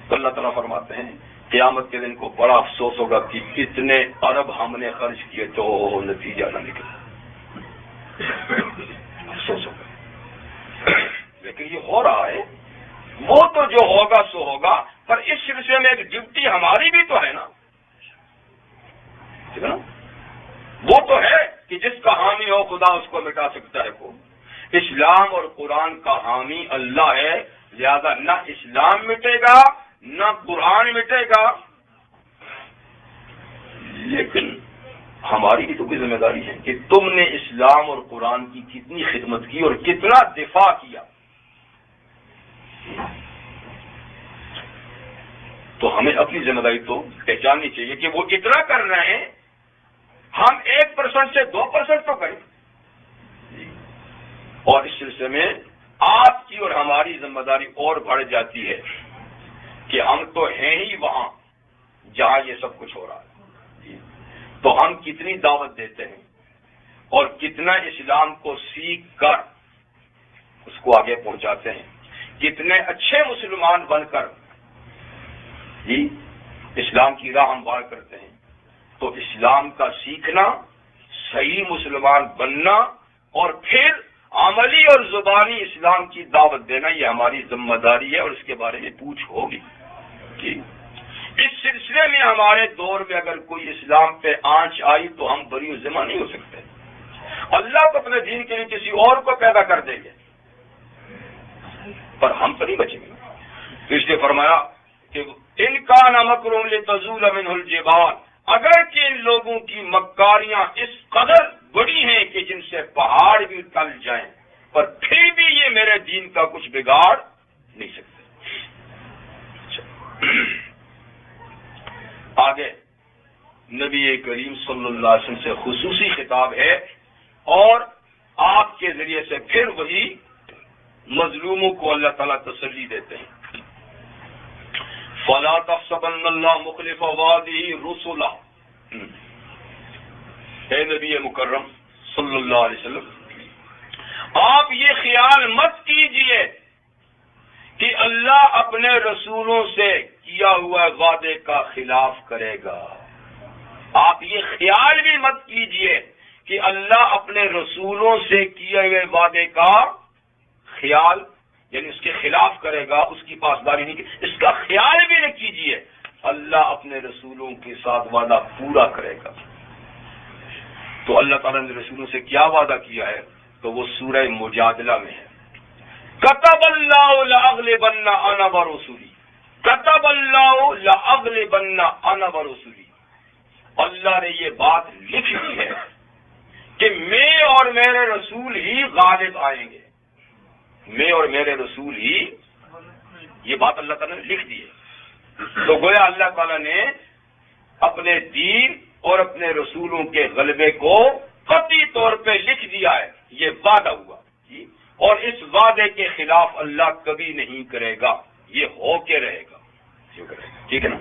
تو اللہ تعالیٰ فرماتے ہیں قیامت کے دن کو بڑا افسوس ہوگا کہ کتنے ارب ہم نے خرچ کیے تو نتیجہ نہ نکلا، افسوس ہوگا۔ لیکن یہ ہو رہا ہے، وہ تو جو ہوگا سو ہوگا، پر اس سلسلے میں ایک ڈیوٹی ہماری بھی تو ہے نا، ٹھیک ہے نا، وہ تو ہے کہ جس کا حامی ہو خدا اس کو مٹا سکتا ہے کو۔ اسلام اور قرآن کا حامی اللہ ہے، لہذا نہ اسلام مٹے گا نہ قرآن مٹے گا، لیکن ہماری بھی تو کوئی ذمہ داری ہے کہ تم نے اسلام اور قرآن کی کتنی خدمت کی اور کتنا دفاع کیا۔ تو ہمیں اپنی ذمہ داری تو پہچاننی چاہیے کہ وہ اتنا کر رہے ہیں، ہم 1% سے 2% تو کریں، اور اس سلسلے میں آپ کی اور ہماری ذمہ داری اور بڑھ جاتی ہے کہ ہم تو ہیں ہی وہاں جہاں یہ سب کچھ ہو رہا ہے، تو ہم کتنی دعوت دیتے ہیں اور کتنا اسلام کو سیکھ کر اس کو آگے پہنچاتے ہیں، کتنے اچھے مسلمان بن کر اسلام کی راہ ہموار کرتے ہیں۔ تو اسلام کا سیکھنا، صحیح مسلمان بننا، اور پھر عملی اور زبانی اسلام کی دعوت دینا، یہ ہماری ذمہ داری ہے، اور اس کے بارے میں پوچھ ہوگی کہ اس سلسلے میں ہمارے دور میں اگر کوئی اسلام پہ آنچ آئی تو ہم بری ذمہ نہیں ہو سکتے۔ اللہ تو اپنے دین کے لیے کسی اور کو پیدا کر دیں گے، پر ہم تو نہیں بچیں گے۔ اس لیے فرمایا کہ ان کا مکر لتزول منہ الجبال، اگر کہ ان لوگوں کی مکاریاں اس قدر بڑی ہیں کہ جن سے پہاڑ بھی ٹل جائیں، پر پھر بھی یہ میرے دین کا کچھ بگاڑ نہیں سکتے۔ آگے نبی کریم صلی اللہ علیہ وسلم سے خصوصی خطاب ہے، اور آپ کے ذریعے سے پھر وہی مظلوموں کو اللہ تعالیٰ تسلی دیتے ہیں۔ فَلَا تَحْسَبَنَّ اللَّهَ مُخْلِفَ وَعْدِهِ رُسُلَهُ، اے نبی مکرم صلی اللہ علیہ وسلم، آپ یہ خیال مت کیجئے کہ اللہ اپنے رسولوں سے کیا ہوا وعدے کا خلاف کرے گا۔ آپ یہ خیال بھی مت کیجئے کہ اللہ اپنے رسولوں سے کیے ہوئے وعدے کا خیال یعنی اس کے خلاف کرے گا، اس کی پاسداری نہیں، اس کا خیال بھی نہ کیجئے اللہ اپنے رسولوں کے ساتھ وعدہ پورا کرے گا۔ تو اللہ تعالیٰ نے رسولوں سے کیا وعدہ کیا ہے؟ تو وہ سورہ مجادلہ میں ہے، کتب اللہ لأغلبن انا ورسولی، کتب اللہ لأغلبن انا ورسولی، اللہ نے یہ بات لکھ دی ہے کہ میں اور میرے رسول ہی غالب آئیں گے، میں اور میرے رسول ہی، یہ بات اللہ تعالیٰ نے لکھ دی ہے۔ تو گویا اللہ تعالیٰ نے اپنے دین اور اپنے رسولوں کے غلبے کو قطعی طور پہ لکھ دیا ہے، یہ وعدہ ہوا، اور اس وعدے کے خلاف اللہ کبھی نہیں کرے گا، یہ ہو کے رہے گا، ٹھیک ہے نا۔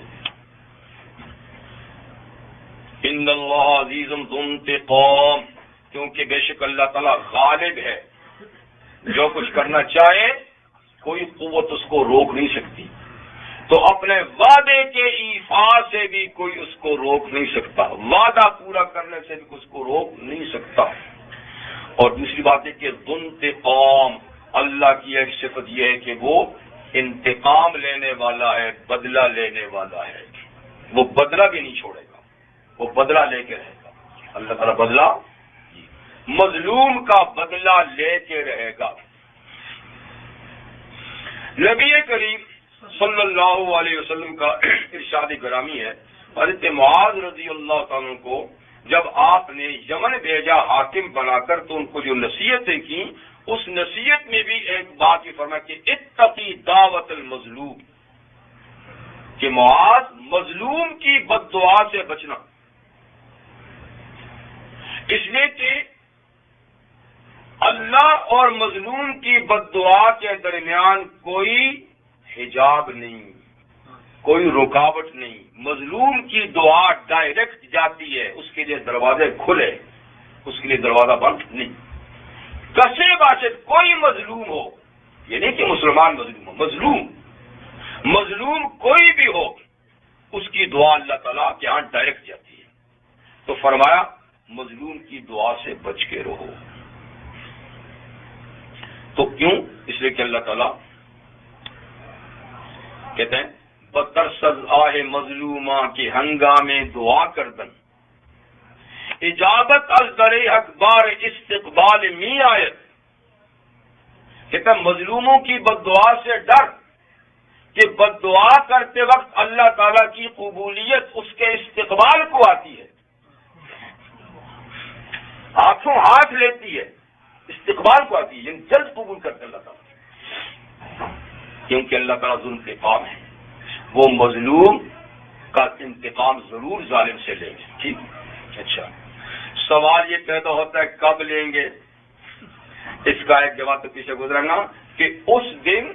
ان اللہ عزیز ذو انتقام، کیونکہ بے شک اللہ تعالیٰ غالب ہے، جو کچھ کرنا چاہے کوئی قوت اس کو روک نہیں سکتی، تو اپنے وعدے کے ایفا سے بھی کوئی اس کو روک نہیں سکتا، وعدہ پورا کرنے سے بھی اس کو روک نہیں سکتا۔ اور دوسری بات ہے کہ ذو انتقام، اللہ کی ایک صفت یہ ہے کہ وہ انتقام لینے والا ہے، بدلہ لینے والا ہے، وہ بدلہ بھی نہیں چھوڑے گا، وہ بدلہ لے کے رہے گا۔ اللہ تعالیٰ بدلہ، مظلوم کا بدلہ لے کے رہے گا۔ نبی کریم صلی اللہ علیہ وسلم کا ارشاد گرامی ہے، حضرت معاذ رضی اللہ تعالیٰ کو جب آپ نے یمن بھیجا حاکم بنا کر، تو ان کو جو نصیحتیں کی، اس نصیحت میں بھی ایک بات یہ فرمایا کہ اتقی دعوت المظلوم، کہ معاذ مظلوم کی بد دعا سے بچنا، اس لیے کہ اللہ اور مظلوم کی بد دعا کے درمیان کوئی حجاب نہیں، کوئی رکاوٹ نہیں، مظلوم کی دعا ڈائریکٹ جاتی ہے، اس کے لیے دروازے کھلے، اس کے لیے دروازہ بند نہیں۔ کسے باشد کوئی مظلوم ہو، یہ نہیں کہ مسلمان مظلوم ہو، مظلوم کوئی بھی ہو، اس کی دعا اللہ تعالیٰ کے ہاں ڈائریکٹ جاتی ہے۔ تو فرمایا مظلوم کی دعا سے بچ کے رہو۔ تو کیوں؟ اس لیے کہ اللہ تعالیٰ کہتے ہیں بترسز آہ مظلومہ کے ہنگامے دعا کردن، اجابت از در اخبار استقبال می آیت، کہتے ہیں مظلوموں کی بد دعا سے ڈر کہ بد دعا کرتے وقت اللہ تعالیٰ کی قبولیت اس کے استقبال کو آتی ہے، ہاتھوں ہاتھ لیتی ہے، استقبال کو آتی ہے، یعنی جلد قبول کرتے اللہ تعالیٰ، کیونکہ اللہ تعالیٰ ذو انتقام ہے، وہ مظلوم کا انتقام ضرور ظالم سے لیں گے۔ ٹھیک، اچھا، سوال یہ پیدا ہوتا ہے کب لیں گے؟ اس کا ایک جواب تو پیچھے گزرا نا کہ اس دن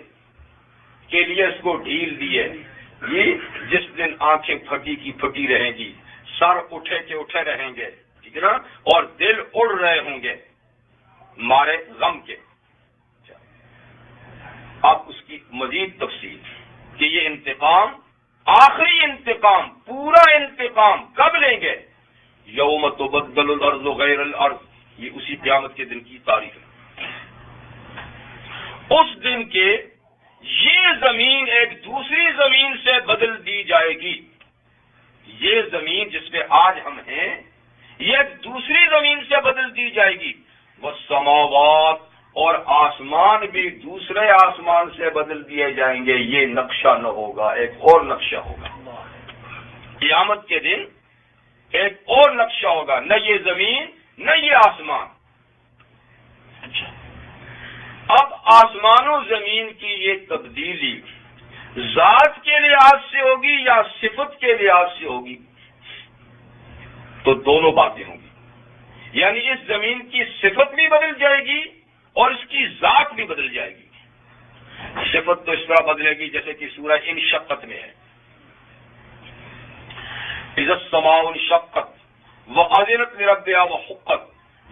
کے لیے اس کو ڈھیل دی ہے، یہ جس دن آنکھیں پھٹی کی پھٹی رہیں گی، سر اٹھے کے اٹھے رہیں گے، ٹھیک ہے نا، اور دل اڑ رہے ہوں گے مارے غم کے۔ اب اس کی مزید تفصیل کہ یہ انتقام، آخری انتقام، پورا انتقام کب لیں گے؟ یوم تبدل الارض غیر الارض، یہ اسی قیامت کے دن کی تاریخ ہے۔ اس دن کے یہ زمین ایک دوسری زمین سے بدل دی جائے گی، یہ زمین جس پہ آج ہم ہیں یہ ایک دوسری زمین سے بدل دی جائے گی، والسماوات، اور آسمان بھی دوسرے آسمان سے بدل دیے جائیں گے، یہ نقشہ نہ ہوگا، ایک اور نقشہ ہوگا۔ قیامت کے دن ایک اور نقشہ ہوگا، نہ یہ زمین نہ یہ آسمان۔ اب آسمان و زمین کی یہ تبدیلی ذات کے لحاظ سے ہوگی یا صفت کے لحاظ سے ہوگی؟ تو دونوں باتیں ہوں گی، یعنی اس زمین کی صفت بھی بدل جائے گی اور اس کی ذات بھی بدل جائے گی۔ صفت تو اس طرح بدلے گی جیسے کہ سورہ انشقت میں ہے، اذا السماء انشقت وأذنت لربها وحقت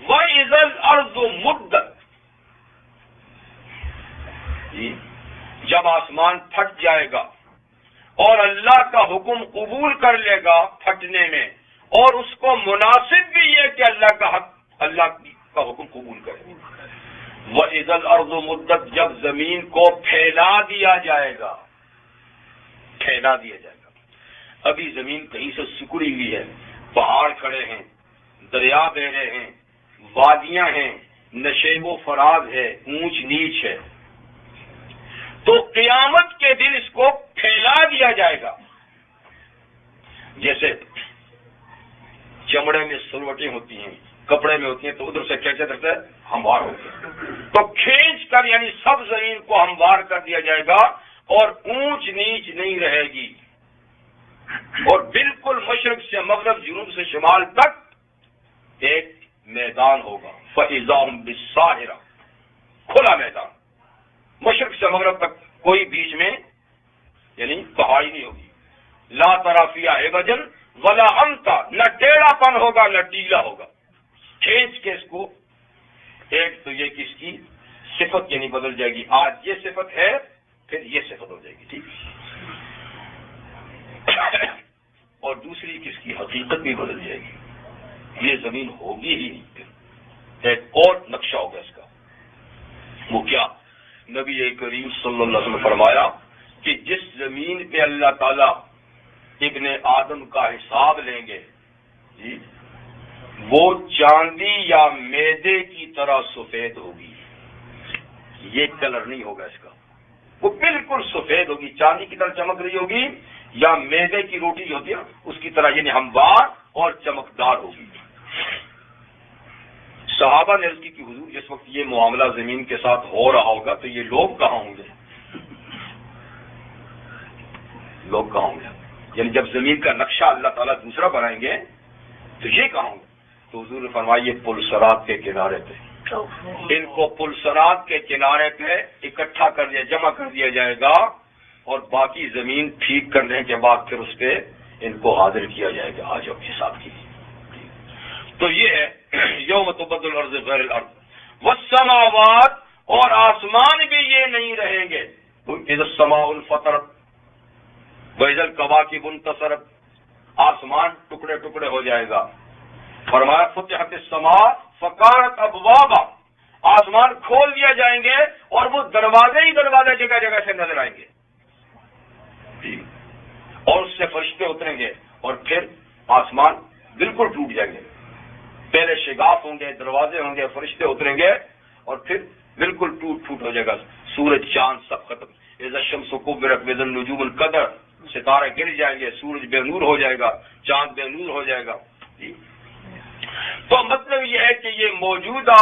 وإذا الأرض مدت، جب آسمان پھٹ جائے گا اور اللہ کا حکم قبول کر لے گا پھٹنے میں، اور اس کو مناسب بھی یہ کہ اللہ کا حکم قبول کرے۔ وَإِذَا الْأَرْضُ مُدَّتْ، جب زمین کو پھیلا دیا جائے گا، پھیلا دیا جائے گا۔ ابھی زمین کہیں سے سکڑی ہوئی ہے، پہاڑ کھڑے ہیں، دریا بہ رہے ہیں، وادیاں ہیں، نشیب و فراز ہے، اونچ نیچ ہے، تو قیامت کے دن اس کو پھیلا دیا جائے گا۔ جیسے چمڑے میں سلوٹیں ہوتی ہیں، کپڑے میں ہوتی ہیں، تو ادھر سے کھینچے رہتا ہے، ہموار ہوتی ہے، تو کھینچ کر یعنی سب زمین کو ہموار کر دیا جائے گا اور اونچ نیچ نہیں رہے گی، اور بالکل مشرق سے مغرب، جنوب سے شمال تک ایک میدان ہوگا۔ فَإِذَا هُمْ بِالسَّاهِرَةِ، کھلا میدان، مشرق سے مغرب تک کوئی بیچ میں یعنی پہاڑی نہیں ہوگی۔ لا ترى فيها عوجا ولا امتا، نہ ٹیڑھا پن ہوگا نہ ٹیلا ہوگا۔ کھینچ کے اس کو ایک تو یہ کس کی صفت یعنی بدل جائے گی، آج یہ صفت ہے پھر یہ صفت ہو جائے گی، ٹھیک، اور دوسری کس کی حقیقت بھی بدل جائے گی، یہ زمین ہوگی ہی نہیں، پھر ایک اور نقشہ ہوگا اس کا۔ وہ کیا؟ نبی کریم صلی اللہ علیہ وسلم نے فرمایا کہ جس زمین پہ اللہ تعالیٰ ابن آدم کا حساب لیں گے جی، وہ چاندی یا میدے کی طرح سفید ہوگی، یہ کلر نہیں ہوگا اس کا، وہ بالکل سفید ہوگی، چاندی کی طرح چمک رہی ہوگی، یا میدے کی روٹی جو ہوتی ہے اس کی طرح یعنی ہموار اور چمکدار ہوگی۔ صحابہ نے عرض کی کہ حضور جس وقت یہ معاملہ زمین کے ساتھ ہو رہا ہوگا تو یہ لوگ کہاں ہوں گے؟ لوگ کہاں ہوں گے؟ یعنی جب زمین کا نقشہ اللہ تعالیٰ دوسرا بنائیں گے تو یہ کہاں ہوں گے؟ تو حضور نے فرمایا یہ پلسرات کے کنارے پہ، ان کو پلسرات کے کنارے پہ اکٹھا کر دیا، جمع کر دیا جائے گا، اور باقی زمین ٹھیک کرنے کے بعد پھر اس پہ ان کو حاضر کیا جائے گا، آج حساب کی۔ تو یہ ہے یوم تبدل الارض غیر الارض والسماوات، اور آسمان بھی یہ نہیں رہیں گے، اذا السماء انفطرت واذا الکواکب انتصرت، آسمان ٹکڑے ٹکڑے ہو جائے گا۔ فرمایا فتحت السماء فکانت ابوابا، آسمان کھول دیا جائیں گے اور وہ دروازے ہی دروازے جگہ جگہ سے نظر آئیں گے، اور اس سے فرشتے اتریں گے، اور پھر آسمان بالکل ٹوٹ جائیں گے، پہلے شگاف ہوں گے، دروازے ہوں گے، فرشتے اتریں گے، اور پھر بالکل ٹوٹ ہو جائے گا، سورج چاند سب ختم۔ اذا الشمس كورت واذا النجوم انكدرت، ستارے گر جائیں گے، سورج بے نور ہو جائے گا، چاند بے نور ہو جائے گا۔ تو مطلب یہ ہے کہ یہ موجودہ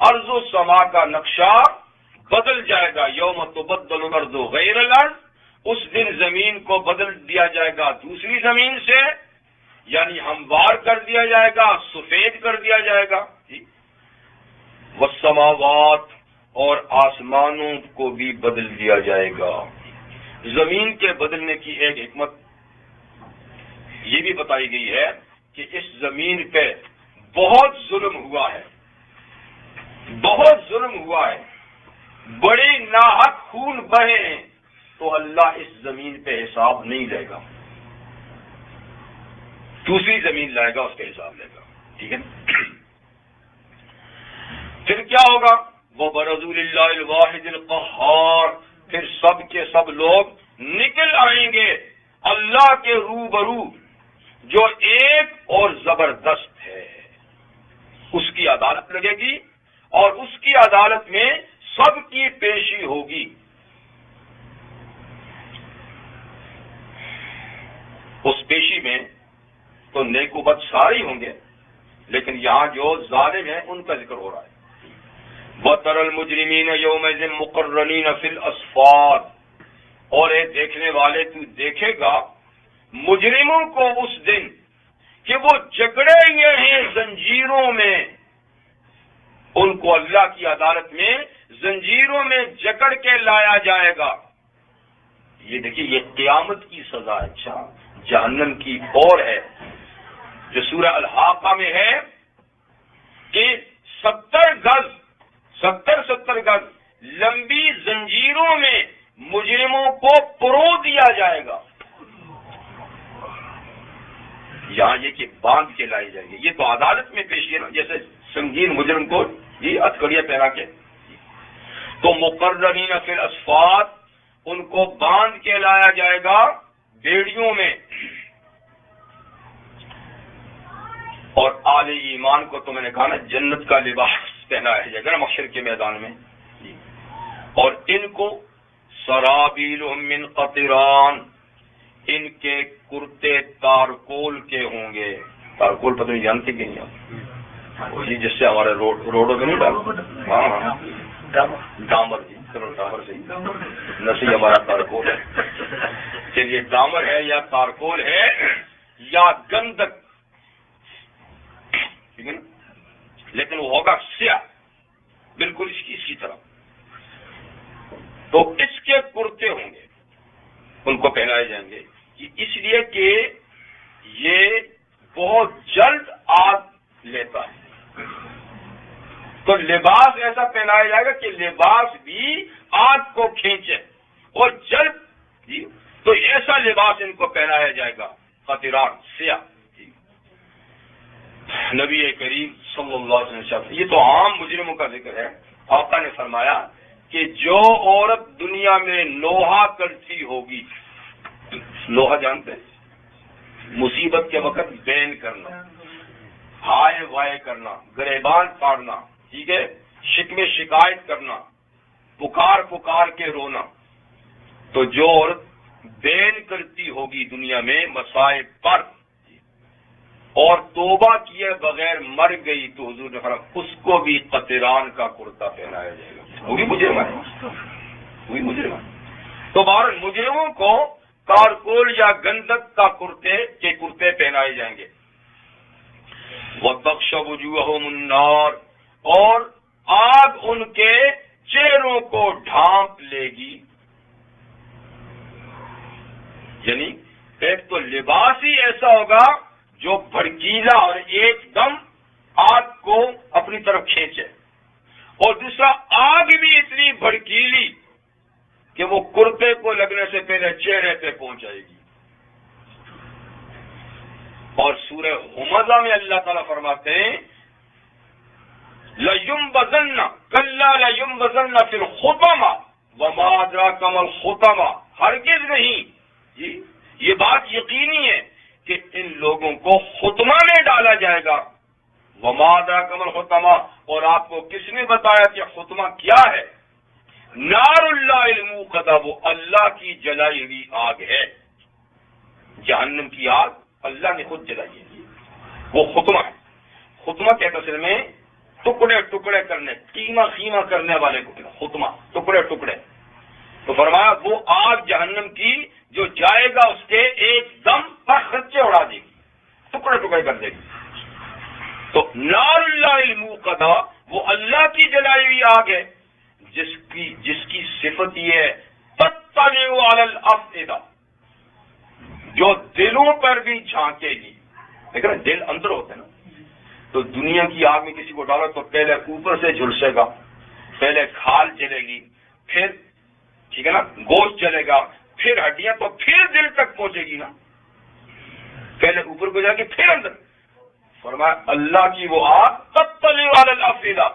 ارض و سما کا نقشہ بدل جائے گا۔ یوم تبدل الارض غیر الارض، اس دن زمین کو بدل دیا جائے گا دوسری زمین سے، یعنی ہموار کر دیا جائے گا، سفید کر دیا جائے گا۔ والسماوات، اور آسمانوں کو بھی بدل دیا جائے گا۔ زمین کے بدلنے کی ایک حکمت یہ بھی بتائی گئی ہے کہ اس زمین پہ بہت ظلم ہوا ہے، بہت ظلم ہوا ہے، بڑے ناحق خون بہے ہیں، تو اللہ اس زمین پہ حساب نہیں لے گا، دوسری زمین لائے گا، اس کا حساب لے گا، ٹھیک ہے۔ پھر کیا ہوگا؟ وَبَرَزُوا لِلَّهِ الْوَاحِدِ الْقَهَّارِ، پھر سب کے سب لوگ نکل آئیں گے اللہ کے روبرو جو ایک اور زبردست ہے، اس کی عدالت لگے گی، اور اس کی عدالت میں سب کی پیشی ہوگی۔ اس پیشی میں تو نیک و بد سارے ہوں گے، لیکن یہاں جو ظالم ہیں ان کا ذکر ہو رہا ہے۔ وَتَرَى الْمُجْرِمِينَ يَوْمَئِذٍ مُقَرَّنِينَ فِي الْأَصْفَادِ، اور اے دیکھنے والے تو دیکھے گا مجرموں کو اس دن کہ وہ جکڑے گئے ہیں زنجیروں میں، ان کو اللہ کی عدالت میں زنجیروں میں جکڑ کے لایا جائے گا۔ یہ دیکھیے، یہ قیامت کی سزا ہے، جہنم کی اور ہے جو سورہ الحاقہ میں ہے کہ 70 گز لمبی زنجیروں میں مجرموں کو پرو دیا جائے گا۔ یہاں یہ کہ باندھ کے لائی جائے گی، یہ تو عدالت میں پیش کیا، جیسے سنگین مجرم کو ہتھکڑیاں پہنا کے، تو مقررین فی الاصفاد، ان کو باندھ کے لایا جائے گا بیڑیوں میں، اور آل ایمان کو تو میں نے کہا نا جنت کا لباس پہنایا جائے گا نا محشر کے میدان میں، اور ان کو سرابیلہم من قطران، ان کے کرتے تارکول کے ہوں گے۔ تارکول پتہ نہیں جانتے کہ نہیں جی، جس سے ہمارے روڈوں پہ نہیں ڈالتے، ہاں ڈامر، جی چلو ڈامر سے نسی ہمارا تارکول ہے، چلیے ڈامر ہے یا تارکول ہے یا گندک، ٹھیک ہے نا، لیکن وہ ہوگا سیاہ بالکل اس کی طرح، تو اس کے کرتے ہوں گے، ان کو پہنائے جائیں گے، اس لیے کہ یہ بہت جلد آگ لیتا ہے، تو لباس ایسا پہنایا جائے گا کہ لباس بھی آگ کو کھینچے اور جلد، جی تو ایسا لباس ان کو پہنایا جائے گا، قطران سیاہ۔ نبی کریم صلی اللہ علیہ وسلم، یہ تو عام مجرموں کا ذکر ہے، آقا نے فرمایا کہ جو عورت دنیا میں نوحہ کرتی ہوگی، نوحہ جانتے ہیں، مصیبت کے وقت بین کرنا، ہائے وائے کرنا، گریبان پاڑنا، ٹھیک ہے، شکوے شکایت کرنا، پکار کے رونا، تو جو عورت بین کرتی ہوگی دنیا میں مصائب پر اور توبہ کیے بغیر مر گئی، تو حضور نے فرمایا اس کو بھی قطران کا کرتا پہنایا جائے گا، وہی مجرم ہے، وہی مجرم ہے۔ تو بہرحال مجرموں کو تارکول یا گندک کا کرتے پہنائے جائیں گے۔ وَتَغْشَ وُجُوهَهُمُ النَّارُ، اور آگ ان کے چہروں کو ڈھانپ لے گی، یعنی ایک تو لباس ہی ایسا ہوگا جو بھڑکیلا اور ایک دم آگ کو اپنی طرف کھینچے، اور دوسرا آگ بھی اتنی بھڑکیلی کہ وہ کرتے کو لگنے سے پہلے چہرے پہ پہنچ جائے گی۔ اور سورہ ہمزہ میں اللہ تعالیٰ فرماتے ہیں لَيُنبَذَنَّ كَلَّا لَيُنبَذَنَّ فِي الْخُطَمَةِ وَمَا أَدْرَاكَ مَا الْخُطَمَةُ، ہرگز نہیں، جی یہ بات یقینی ہے کہ ان لوگوں کو خطمہ میں ڈالا جائے گا۔ وَمَا أَدْرَاكَ مَا الْخُطَمَةُ، اور آپ کو کس نے بتایا کہ خطمہ کیا ہے؟ نار اللہ الموقدہ، وہ اللہ کی جلائی ہوئی آگ ہے، جہنم کی آگ اللہ نے خود جلائی ہے، وہ خطمہ ہے۔ خطمہ کے اصل میں ٹکڑے ٹکڑے کرنے، قیمہ خیمہ کرنے والے کو خطمہ، ٹکڑے ٹکڑے۔ تو فرمایا وہ آگ جہنم کی جو جائے گا اس کے ایک دم پر خرچے اڑا دے گی، ٹکڑے ٹکڑے کر دے گی۔ تو نار اللہ الموقدہ، وہ اللہ کی جلائی ہوئی آگ ہے جس کی صفت یہ ہے تطلع علی الافئدہ، جو دلوں پر بھی جھانکے گی۔ دیکھ رہے دل اندر ہوتے ہیں نا، تو دنیا کی آگ میں کسی کو ڈالو تو پہلے اوپر سے جھلسے گا، پہلے کھال جلے گی، پھر ٹھیک ہے نا گوشت جلے گا، پھر ہڈیاں، تو پھر دل تک پہنچے گی نا، پہلے اوپر کو جا کے پھر اندر۔ فرمایا اللہ کی وہ آگ تطلع علی الافئدہ،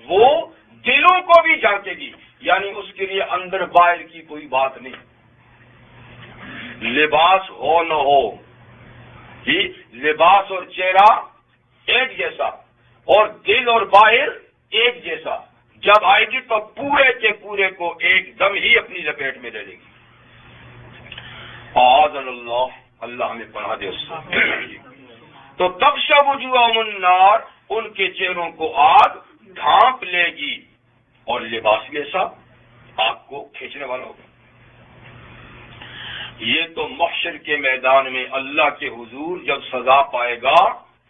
وہ دلوں کو بھی جھانکے گی، یعنی اس کے لیے اندر باہر کی کوئی بات نہیں، لباس ہو نہ ہو، جی لباس اور چہرہ ایک جیسا اور دل اور باہر ایک جیسا، جب آئے گی تو پورے کے پورے کو ایک دم ہی اپنی لپیٹ میں لے لے گی۔ اعاذنا اللہ، اللہ ہمیں پناہ دے اس سے۔ تو تغشی وجوہہم النار، ان کے چہروں کو آگ ڈھانپ لے گی، اور لباس بھی ایسا آگ کو کھینچنے والا ہوگا۔ یہ تو محشر کے میدان میں اللہ کے حضور جب سزا پائے گا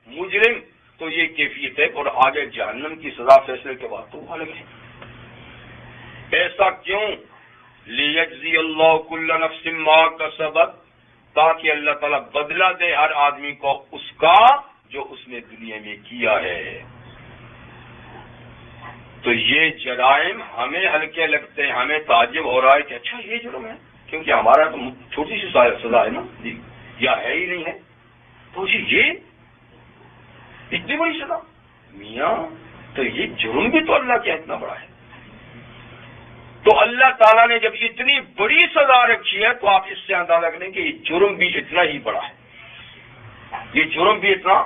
مجرم تو یہ کیفیت ہے، اور آگے جہنم کی سزا فیصلے کے بعد تو الگ ہے۔ ایسا کیوں؟ لیجزی اللہ کل نفس ما کسبت، تاکہ اللہ تعالیٰ بدلہ دے ہر آدمی کو اس کا جو اس نے دنیا میں کیا ہے۔ تو یہ جرائم ہمیں ہلکے لگتے ہیں، ہمیں تعجب ہو رہا ہے کہ اچھا یہ جرم ہے، کیونکہ ہمارا تو چھوٹی سی سزا ہے نا جی، یا ہے ہی نہیں ہے، تو جی یہ اتنی بڑی سزا میاں، تو یہ جرم بھی تو اللہ کیا اتنا بڑا ہے۔ تو اللہ تعالیٰ نے جب اتنی بڑی سزا رکھی ہے تو آپ اس سے اندازہ کریں کہ یہ جرم بھی اتنا ہی بڑا ہے، یہ جرم بھی اتنا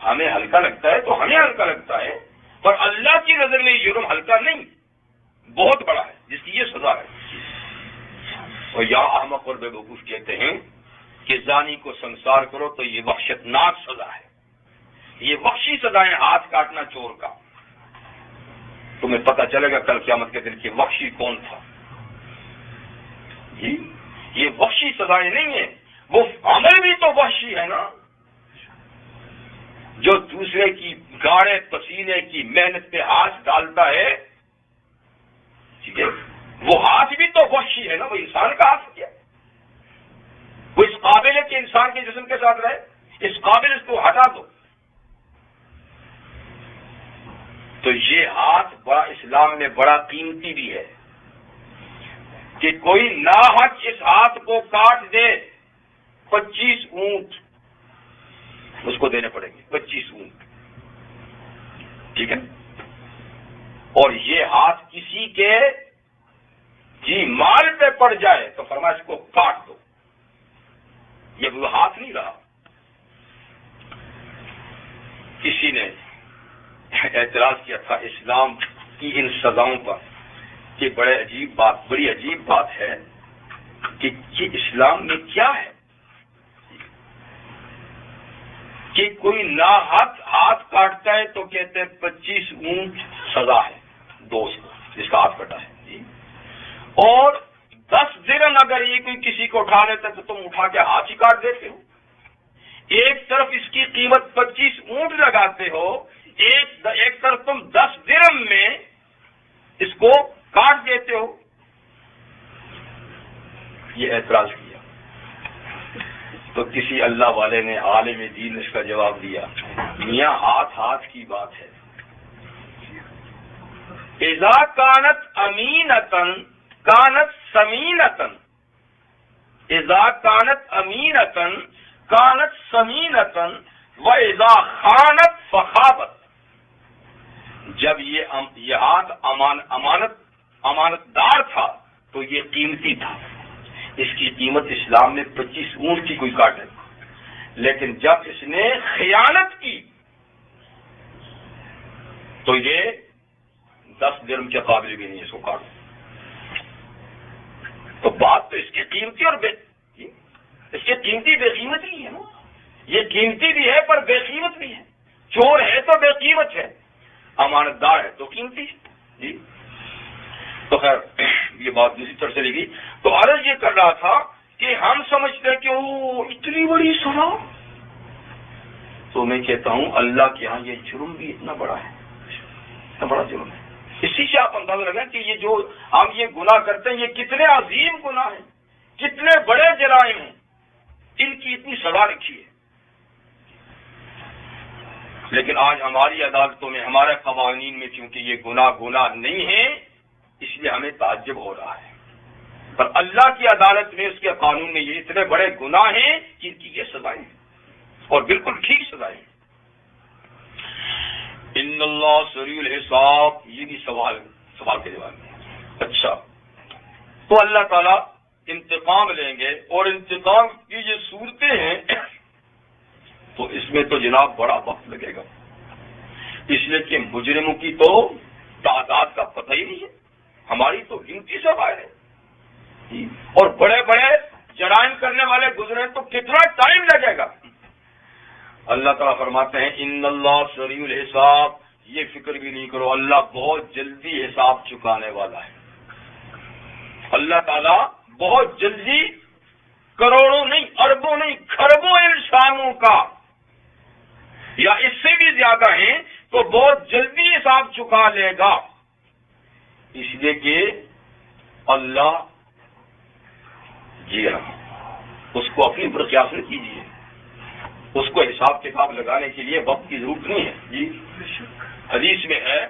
ہمیں ہلکا لگتا ہے تو ہمیں ہلکا لگتا ہے، پر اللہ کی نظر میں یہ جرم ہلکا نہیں، بہت بڑا ہے جس کی یہ سزا ہے۔ اور یا احمق اور بے وقوف کہتے ہیں کہ زانی کو سنسار کرو تو یہ وحشت ناک سزا ہے، یہ وحشی سزا ہے، ہاتھ کاٹنا چور کا۔ تمہیں پتہ چلے گا کل قیامت کے دن کہ وحشی کون تھا۔ یہ وحشی سزائیں نہیں ہیں، وہ عمل بھی تو وحشی ہے نا، جو دوسرے کی گاڑے پسینے کی محنت پہ ہاتھ ڈالتا ہے، ٹھیک ہے، وہ ہاتھ بھی تو وحشی ہے نا، وہ انسان کا ہاتھ کیا، وہ اس قابل ہے کہ انسان کے جسم کے ساتھ رہے، اس قابل اس کو ہٹا دو۔ تو یہ ہاتھ بڑا اسلام میں بڑا قیمتی بھی ہے کہ کوئی ناحق اس ہاتھ کو کاٹ دے 25 اونٹ اس کو دینے پڑیں گے، 25 اونٹ، ٹھیک ہے۔ اور یہ ہاتھ کسی کے جی مال پہ پڑ جائے تو فرمایا اس کو کاٹ دو، یہ وہ ہاتھ نہیں رہا۔ کسی نے اعتراض کیا تھا اسلام کی ان سزاؤں پر کہ بڑی عجیب بات ہے کہ اسلام میں کیا ہے کہ کوئی ناحق ہاتھ کاٹتا ہے تو کہتے ہیں 25 اونٹ سزا ہے دوست جس کا ہاتھ کٹا ہے، اور 10 درہم اگر یہ کوئی کسی کو اٹھا لیتا ہے تو تم اٹھا کے ہاتھ ہی کاٹ دیتے ہو۔ ایک طرف اس کی قیمت 25 اونٹ لگاتے ہو، ایک طرف تم 10 درہم میں اس کو کاٹ دیتے ہو۔ یہ اعتراض کیا تو کسی اللہ والے نے عالم دین اس کا جواب دیا، میاں ہاتھ کی بات ہے، اذا کانت امینتن کانت سمینتن، اذا کانت امینتن کانت سمینتن و اذا خانت فخابت۔ جب یہ ہاتھ امانت دار تھا تو یہ قیمتی تھا، اس کی قیمت اسلام میں 25 اونٹ کی کوئی کاٹ ہے، لیکن جب اس نے خیانت کی تو یہ 10 درہم کے قابل بھی نہیں، اس کو کاٹو۔ تو بات تو اس کی قیمتی اور اس کی قیمتی بے قیمت نہیں ہے نا، یہ قیمتی بھی ہے پر بے قیمت بھی ہے، چور ہے تو بے قیمت ہے، امانت دار ہے تو قیمتی ہے جی۔ تو خیر یہ بات دوسری طرف چلے گی۔ تو عرض یہ کر رہا تھا کہ ہم سمجھتے ہیں کہ وہ اتنی بڑی سزا، تو میں کہتا ہوں اللہ کے ہاں یہ جرم بھی اتنا بڑا ہے، اتنا بڑا جرم ہے۔ اسی سے آپ اندازہ لگائیں کہ یہ جو ہم یہ گناہ کرتے ہیں یہ کتنے عظیم گناہ ہیں، کتنے بڑے جرائم ہیں، ان کی اتنی سزا رکھی ہے۔ لیکن آج ہماری عدالتوں میں، ہمارے قوانین میں چونکہ یہ گناہ نہیں ہے، اس لیے ہمیں تعجب ہو رہا ہے، پر اللہ کی عدالت میں، اس کے قانون میں یہ اتنے بڑے گناہ ہیں جن کی یہ سزائیں ہیں، اور بالکل ٹھیک سزائیں ہیں۔ ان اللہ سریع الحساب، یہ بھی سوال کے جواب میں۔ اچھا، تو اللہ تعالیٰ انتقام لیں گے، اور انتقام کی یہ صورتیں ہیں تو اس میں تو جناب بڑا وقت لگے گا، اس لیے کہ مجرموں کی تو تعداد کا پتہ ہی نہیں ہے، ہماری تو گنتی سے باہر ہے، اور بڑے بڑے جرائم کرنے والے گزرے تو کتنا ٹائم لگے گا۔ اللہ تعالیٰ فرماتے ہیں ان اللہ سریع الحساب، یہ فکر بھی نہیں کرو، اللہ بہت جلدی حساب چکانے والا ہے۔ اللہ تعالیٰ بہت جلدی کروڑوں نہیں، اربوں نہیں، کھربوں انسانوں کا یا اس سے بھی زیادہ ہیں تو بہت جلدی حساب چکا لے گا، اس لیے کہ اللہ جی ہاں اس کو اپنی پر قیاس نہ کیجیے، اس کو حساب کتاب لگانے کے لیے وقت کی ضرورت نہیں ہے جی۔ حدیث میں ہے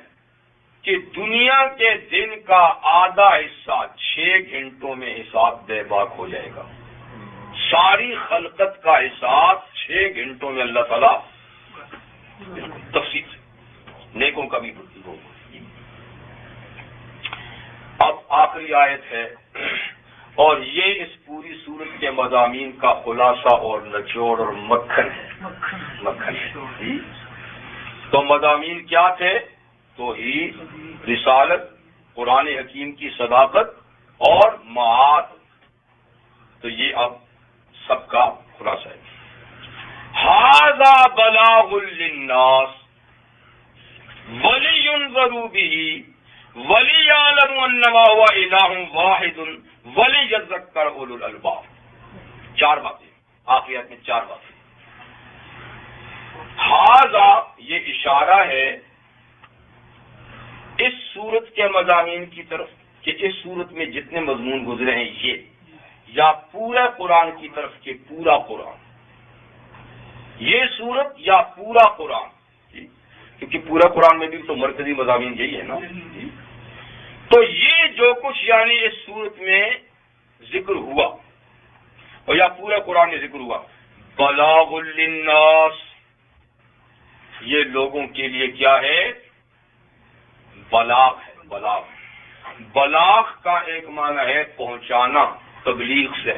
کہ دنیا کے دن کا آدھا حصہ 6 گھنٹوں میں حساب بے باک ہو جائے گا، ساری خلقت کا حساب 6 گھنٹوں میں اللہ تعالیٰ تفصیل نیکوں کا بھی ہوگا۔ اب آخری آیت ہے اور یہ اس پوری سورت کے مضامین کا خلاصہ اور نچوڑ اور مکھن ہے۔ تو مضامین کیا تھے؟ توحید، رسالت، قرآن حکیم کی صداقت اور معاد، تو یہ اب سب کا خلاصہ ہے۔ ھذا بلاغ للناس ولینذروا بہ ولیعلموا انما هو الہ واحد ولیذکر اولو الالباب۔ 4 باتیں آخری آیت میں، 4 باتیں۔ ھذا یہ اشارہ ہے اس سورت کے مضامین کی طرف کہ اس سورت میں جتنے مضمون گزرے ہیں یہ، یا پورا قرآن کی طرف کہ پورا قرآن، یہ سورت یا پورا قرآن، کیونکہ پورا قرآن میں بھی تو مرکزی مضامین یہی ہے نا۔ تو یہ جو کچھ یعنی اس سورت میں ذکر ہوا اور یا پورا قرآن میں ذکر ہوا، بلاغ للناس، یہ لوگوں کے لیے کیا ہے؟ بلاغ ہے۔ بلاغ کا ایک معنی ہے پہنچانا، تبلیغ سے،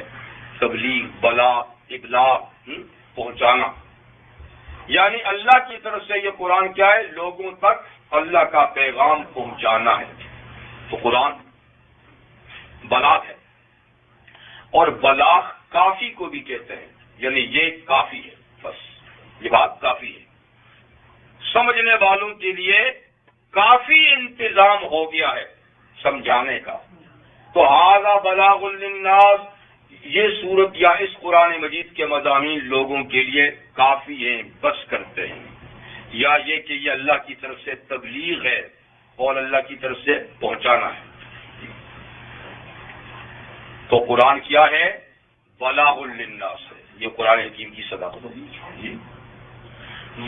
تبلیغ، بلاغ، ابلاغ، پہنچانا، یعنی اللہ کی طرف سے یہ قرآن کیا ہے؟ لوگوں تک اللہ کا پیغام پہنچانا ہے، تو قرآن بلاغ ہے۔ اور بلاغ کافی کو بھی کہتے ہیں، یعنی یہ کافی ہے، بس یہ بات کافی ہے، سمجھنے والوں کے لیے کافی انتظام ہو گیا ہے سمجھانے کا۔ تو ھذا بلاغ للناس، یہ صورت یا اس قرآن مجید کے مضامین لوگوں کے لیے کافی ہیں، بس کرتے ہیں، یا یہ کہ یہ اللہ کی طرف سے تبلیغ ہے اور اللہ کی طرف سے پہنچانا ہے۔ تو قرآن کیا ہے؟ بلاغ للناس ہے، یہ قرآن حکیم کی صداقت ہوگی۔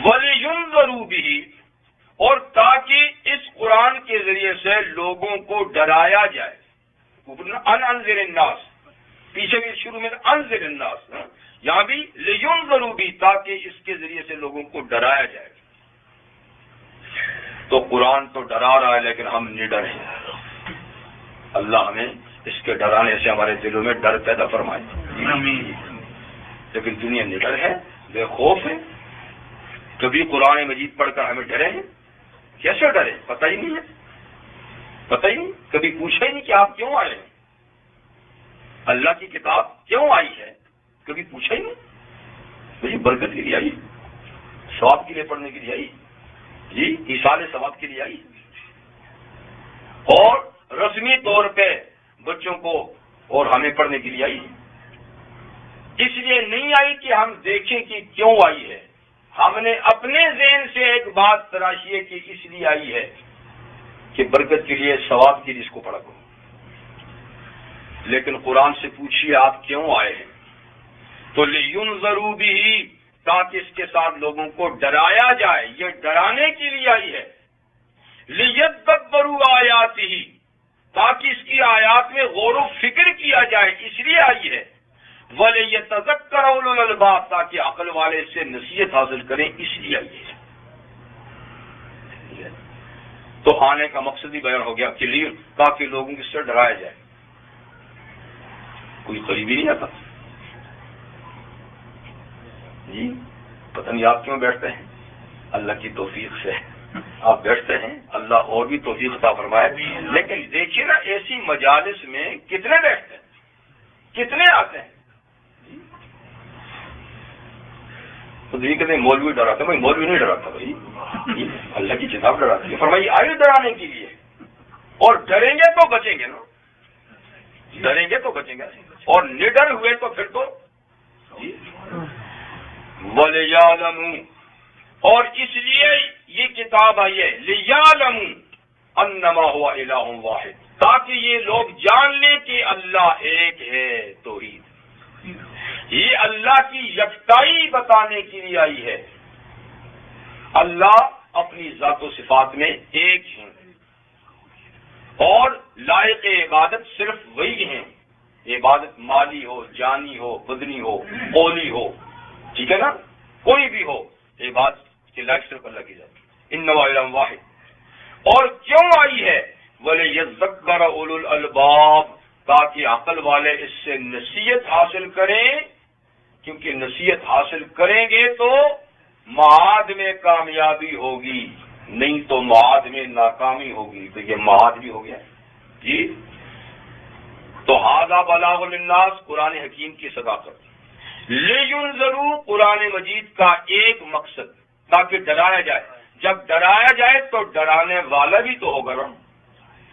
وَلِيُنذَرُوا بِهِ، اور تاکہ اس قرآن کے ذریعے سے لوگوں کو ڈرایا جائے۔ انذر الناس، پیچھے بھی شروع میں انذر الناس، یہاں بھی لِيُنذَرُوا بِهِ، تاکہ اس کے ذریعے سے لوگوں کو ڈرایا جائے۔ تو قرآن تو ڈرا رہا ہے لیکن ہم نڈر ہیں، اللہ ہمیں اس کے ڈرانے سے ہمارے دلوں میں ڈر پیدا فرمائے۔ لیکن دنیا نڈر ہے، بے خوف ہے، کبھی قرآن مجید پڑھ کر ہمیں ڈرے ہیں؟ کیسے ڈرے؟ پتہ ہی نہیں ہے، پتہ ہی نہیں، کبھی پوچھا ہی نہیں کہ آپ کیوں آئے ہیں، اللہ کی کتاب کیوں آئی ہے، کبھی پوچھا ہی نہیں۔ مجھے برکت کے لیے آئی، ثواب کے لیے پڑھنے کے لیے آئی جی، ایصال ثواب کے لیے آئی، اور رسمی طور پہ بچوں کو اور ہمیں پڑھنے کے لیے آئی، اس لیے نہیں آئی کہ ہم دیکھیں کہ کیوں آئی ہے، ہم نے اپنے ذہن سے ایک بات تراشی ہے کہ اس لیے آئی ہے کہ برکت کے لیے، ثواب کے لیے اس کو پڑھا کرو۔ لیکن قرآن سے پوچھیے آپ کیوں آئے ہیں، تو لِيُنذَرُوا بِهِ، تاکہ اس کے ساتھ لوگوں کو ڈرایا جائے، یہ ڈرانے کے لیے آئی ہے۔ لِيَدَّبَّرُوا آیاتِهِ، تاکہ اس کی آیات میں غور و فکر کیا جائے، اس لیے آئی ہے۔ وَلِيَتَذَكَّرَ أُولُو الْأَلْبَابِ، تاکہ عقل والے سے نصیحت حاصل کریں، اس لیے آئی ہے۔ تو آنے کا مقصد ہی بیان ہو گیا کہ تاکہ لوگوں کو اس سے ڈرایا جائے، کوئی قریبی نہیں آتا جی۔ پتہ نہیں آپ کیوں بیٹھتے ہیں، اللہ کی توفیق سے آپ بیٹھتے ہیں، اللہ اور بھی توفیق عطا فرمائے۔ لیکن دیکھیے نا، ایسی مجالس میں کتنے بیٹھتے ہیں، کتنے آتے ہیں، تو دیکھ کہتے ہیں مولوی ڈراتا، بھائی مولوی نہیں ڈراتا، بھائی اللہ کی کتاب ڈراتی ہے، فرمائی آئے ڈرانے کے لیے، اور ڈریں گے تو بچیں گے نا، ڈریں گے تو بچیں گے، اور نڈر ہوئے تو پھر تو وَلِيَعْلَمُوا، اور اس لیے یہ کتاب آئی ہے لِيَعْلَمُوا أَنَّمَا هُوَ إِلَٰهٌ وَاحِدٌ، تاکہ یہ لوگ جان لیں کہ اللہ ایک ہے، توحید، یہ اللہ کی یکتائی بتانے کے لیے آئی ہے۔ اللہ اپنی ذات و صفات میں ایک ہیں اور لائق عبادت صرف وہی ہیں، عبادت مالی ہو، جانی ہو، بدنی ہو، قولی ہو، ٹھیک ہے نا، کوئی بھی ہو، عبادت کے لائق صرف اللہ کی ذات، انما الہ واحد۔ اور کیوں آئی ہے وَلِيَذَّكَّرَ أُولُو الْأَلْبَابِ، تاکہ عقل والے اس سے نصیحت حاصل کریں، کیونکہ نصیحت حاصل کریں گے تو معاد میں کامیابی ہوگی، نہیں تو معاد میں ناکامی ہوگی۔ تو یہ معاد بھی ہو گیا جی۔ تو ھذا بلاغ للناس، قرآن حکیم کی صداقت، لِيُنذَرُوا، قرآن مجید کا ایک مقصد، تاکہ ڈرایا جائے، جب ڈرایا جائے تو ڈرانے والا بھی تو ہوگا نا،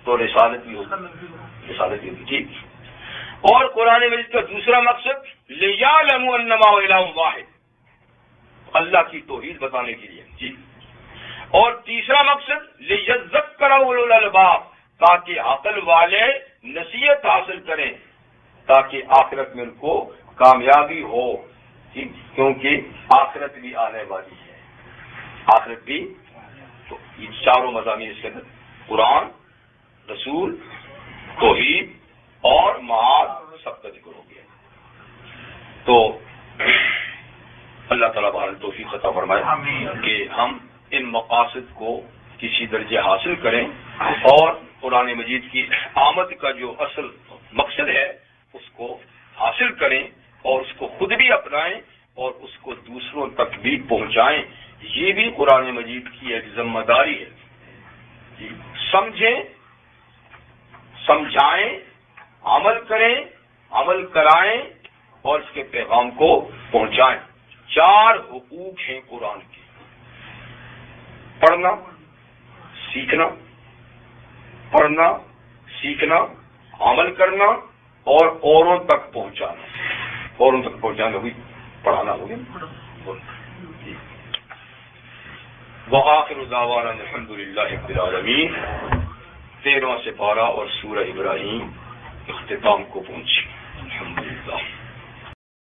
تو رسالت بھی ہوگی، رسالت بھی ہوگی ٹھیک۔ اور قرآن مجید کا دوسرا مقصد لِيَعْلَمُوا أَنَّمَا هُوَ إِلَٰهٌ وَاحِدٌ، اللہ کی توحید بتانے کے لیے جی۔ اور تیسرا مقصد لِيَذَّكَّرَ أُولُو الْأَلْبَابِ، تاکہ عقل والے نصیحت حاصل کریں، تاکہ آخرت میں ان کو کامیابی ہو، کیونکہ آخرت بھی آنے والی ہے، آخرت بھی۔ تو یہ چاروں مضامین اس کے اندر، قرآن، رسول، توحید اور معاد، سب کا ذکر ہو گیا۔ تو اللہ تعالیٰ بہرحال توفیق عطا فرمائے کہ ہم ان مقاصد کو کسی درجے حاصل کریں اور قرآن مجید کی آمد کا جو اصل مقصد ہے اس کو حاصل کریں اور اس کو خود بھی اپنائیں اور اس کو دوسروں تک بھی پہنچائیں۔ یہ بھی قرآن مجید کی ایک ذمہ داری ہے جی۔ سمجھیں، سمجھائیں، عمل کریں، عمل کرائیں اور اس کے پیغام کو پہنچائیں۔ چار حقوق ہیں قرآن کے: پڑھنا، سیکھنا، پڑھنا، سیکھنا، عمل کرنا اور اوروں تک پہنچانا۔ اوروں تک پہنچانا ہوگی، پڑھانا ہوگی۔ وآخر دعوانا الحمد للہ رب العالمین۔ 13واں سپارہ اور سورہ ابراہیم اختتام کو پہنچی۔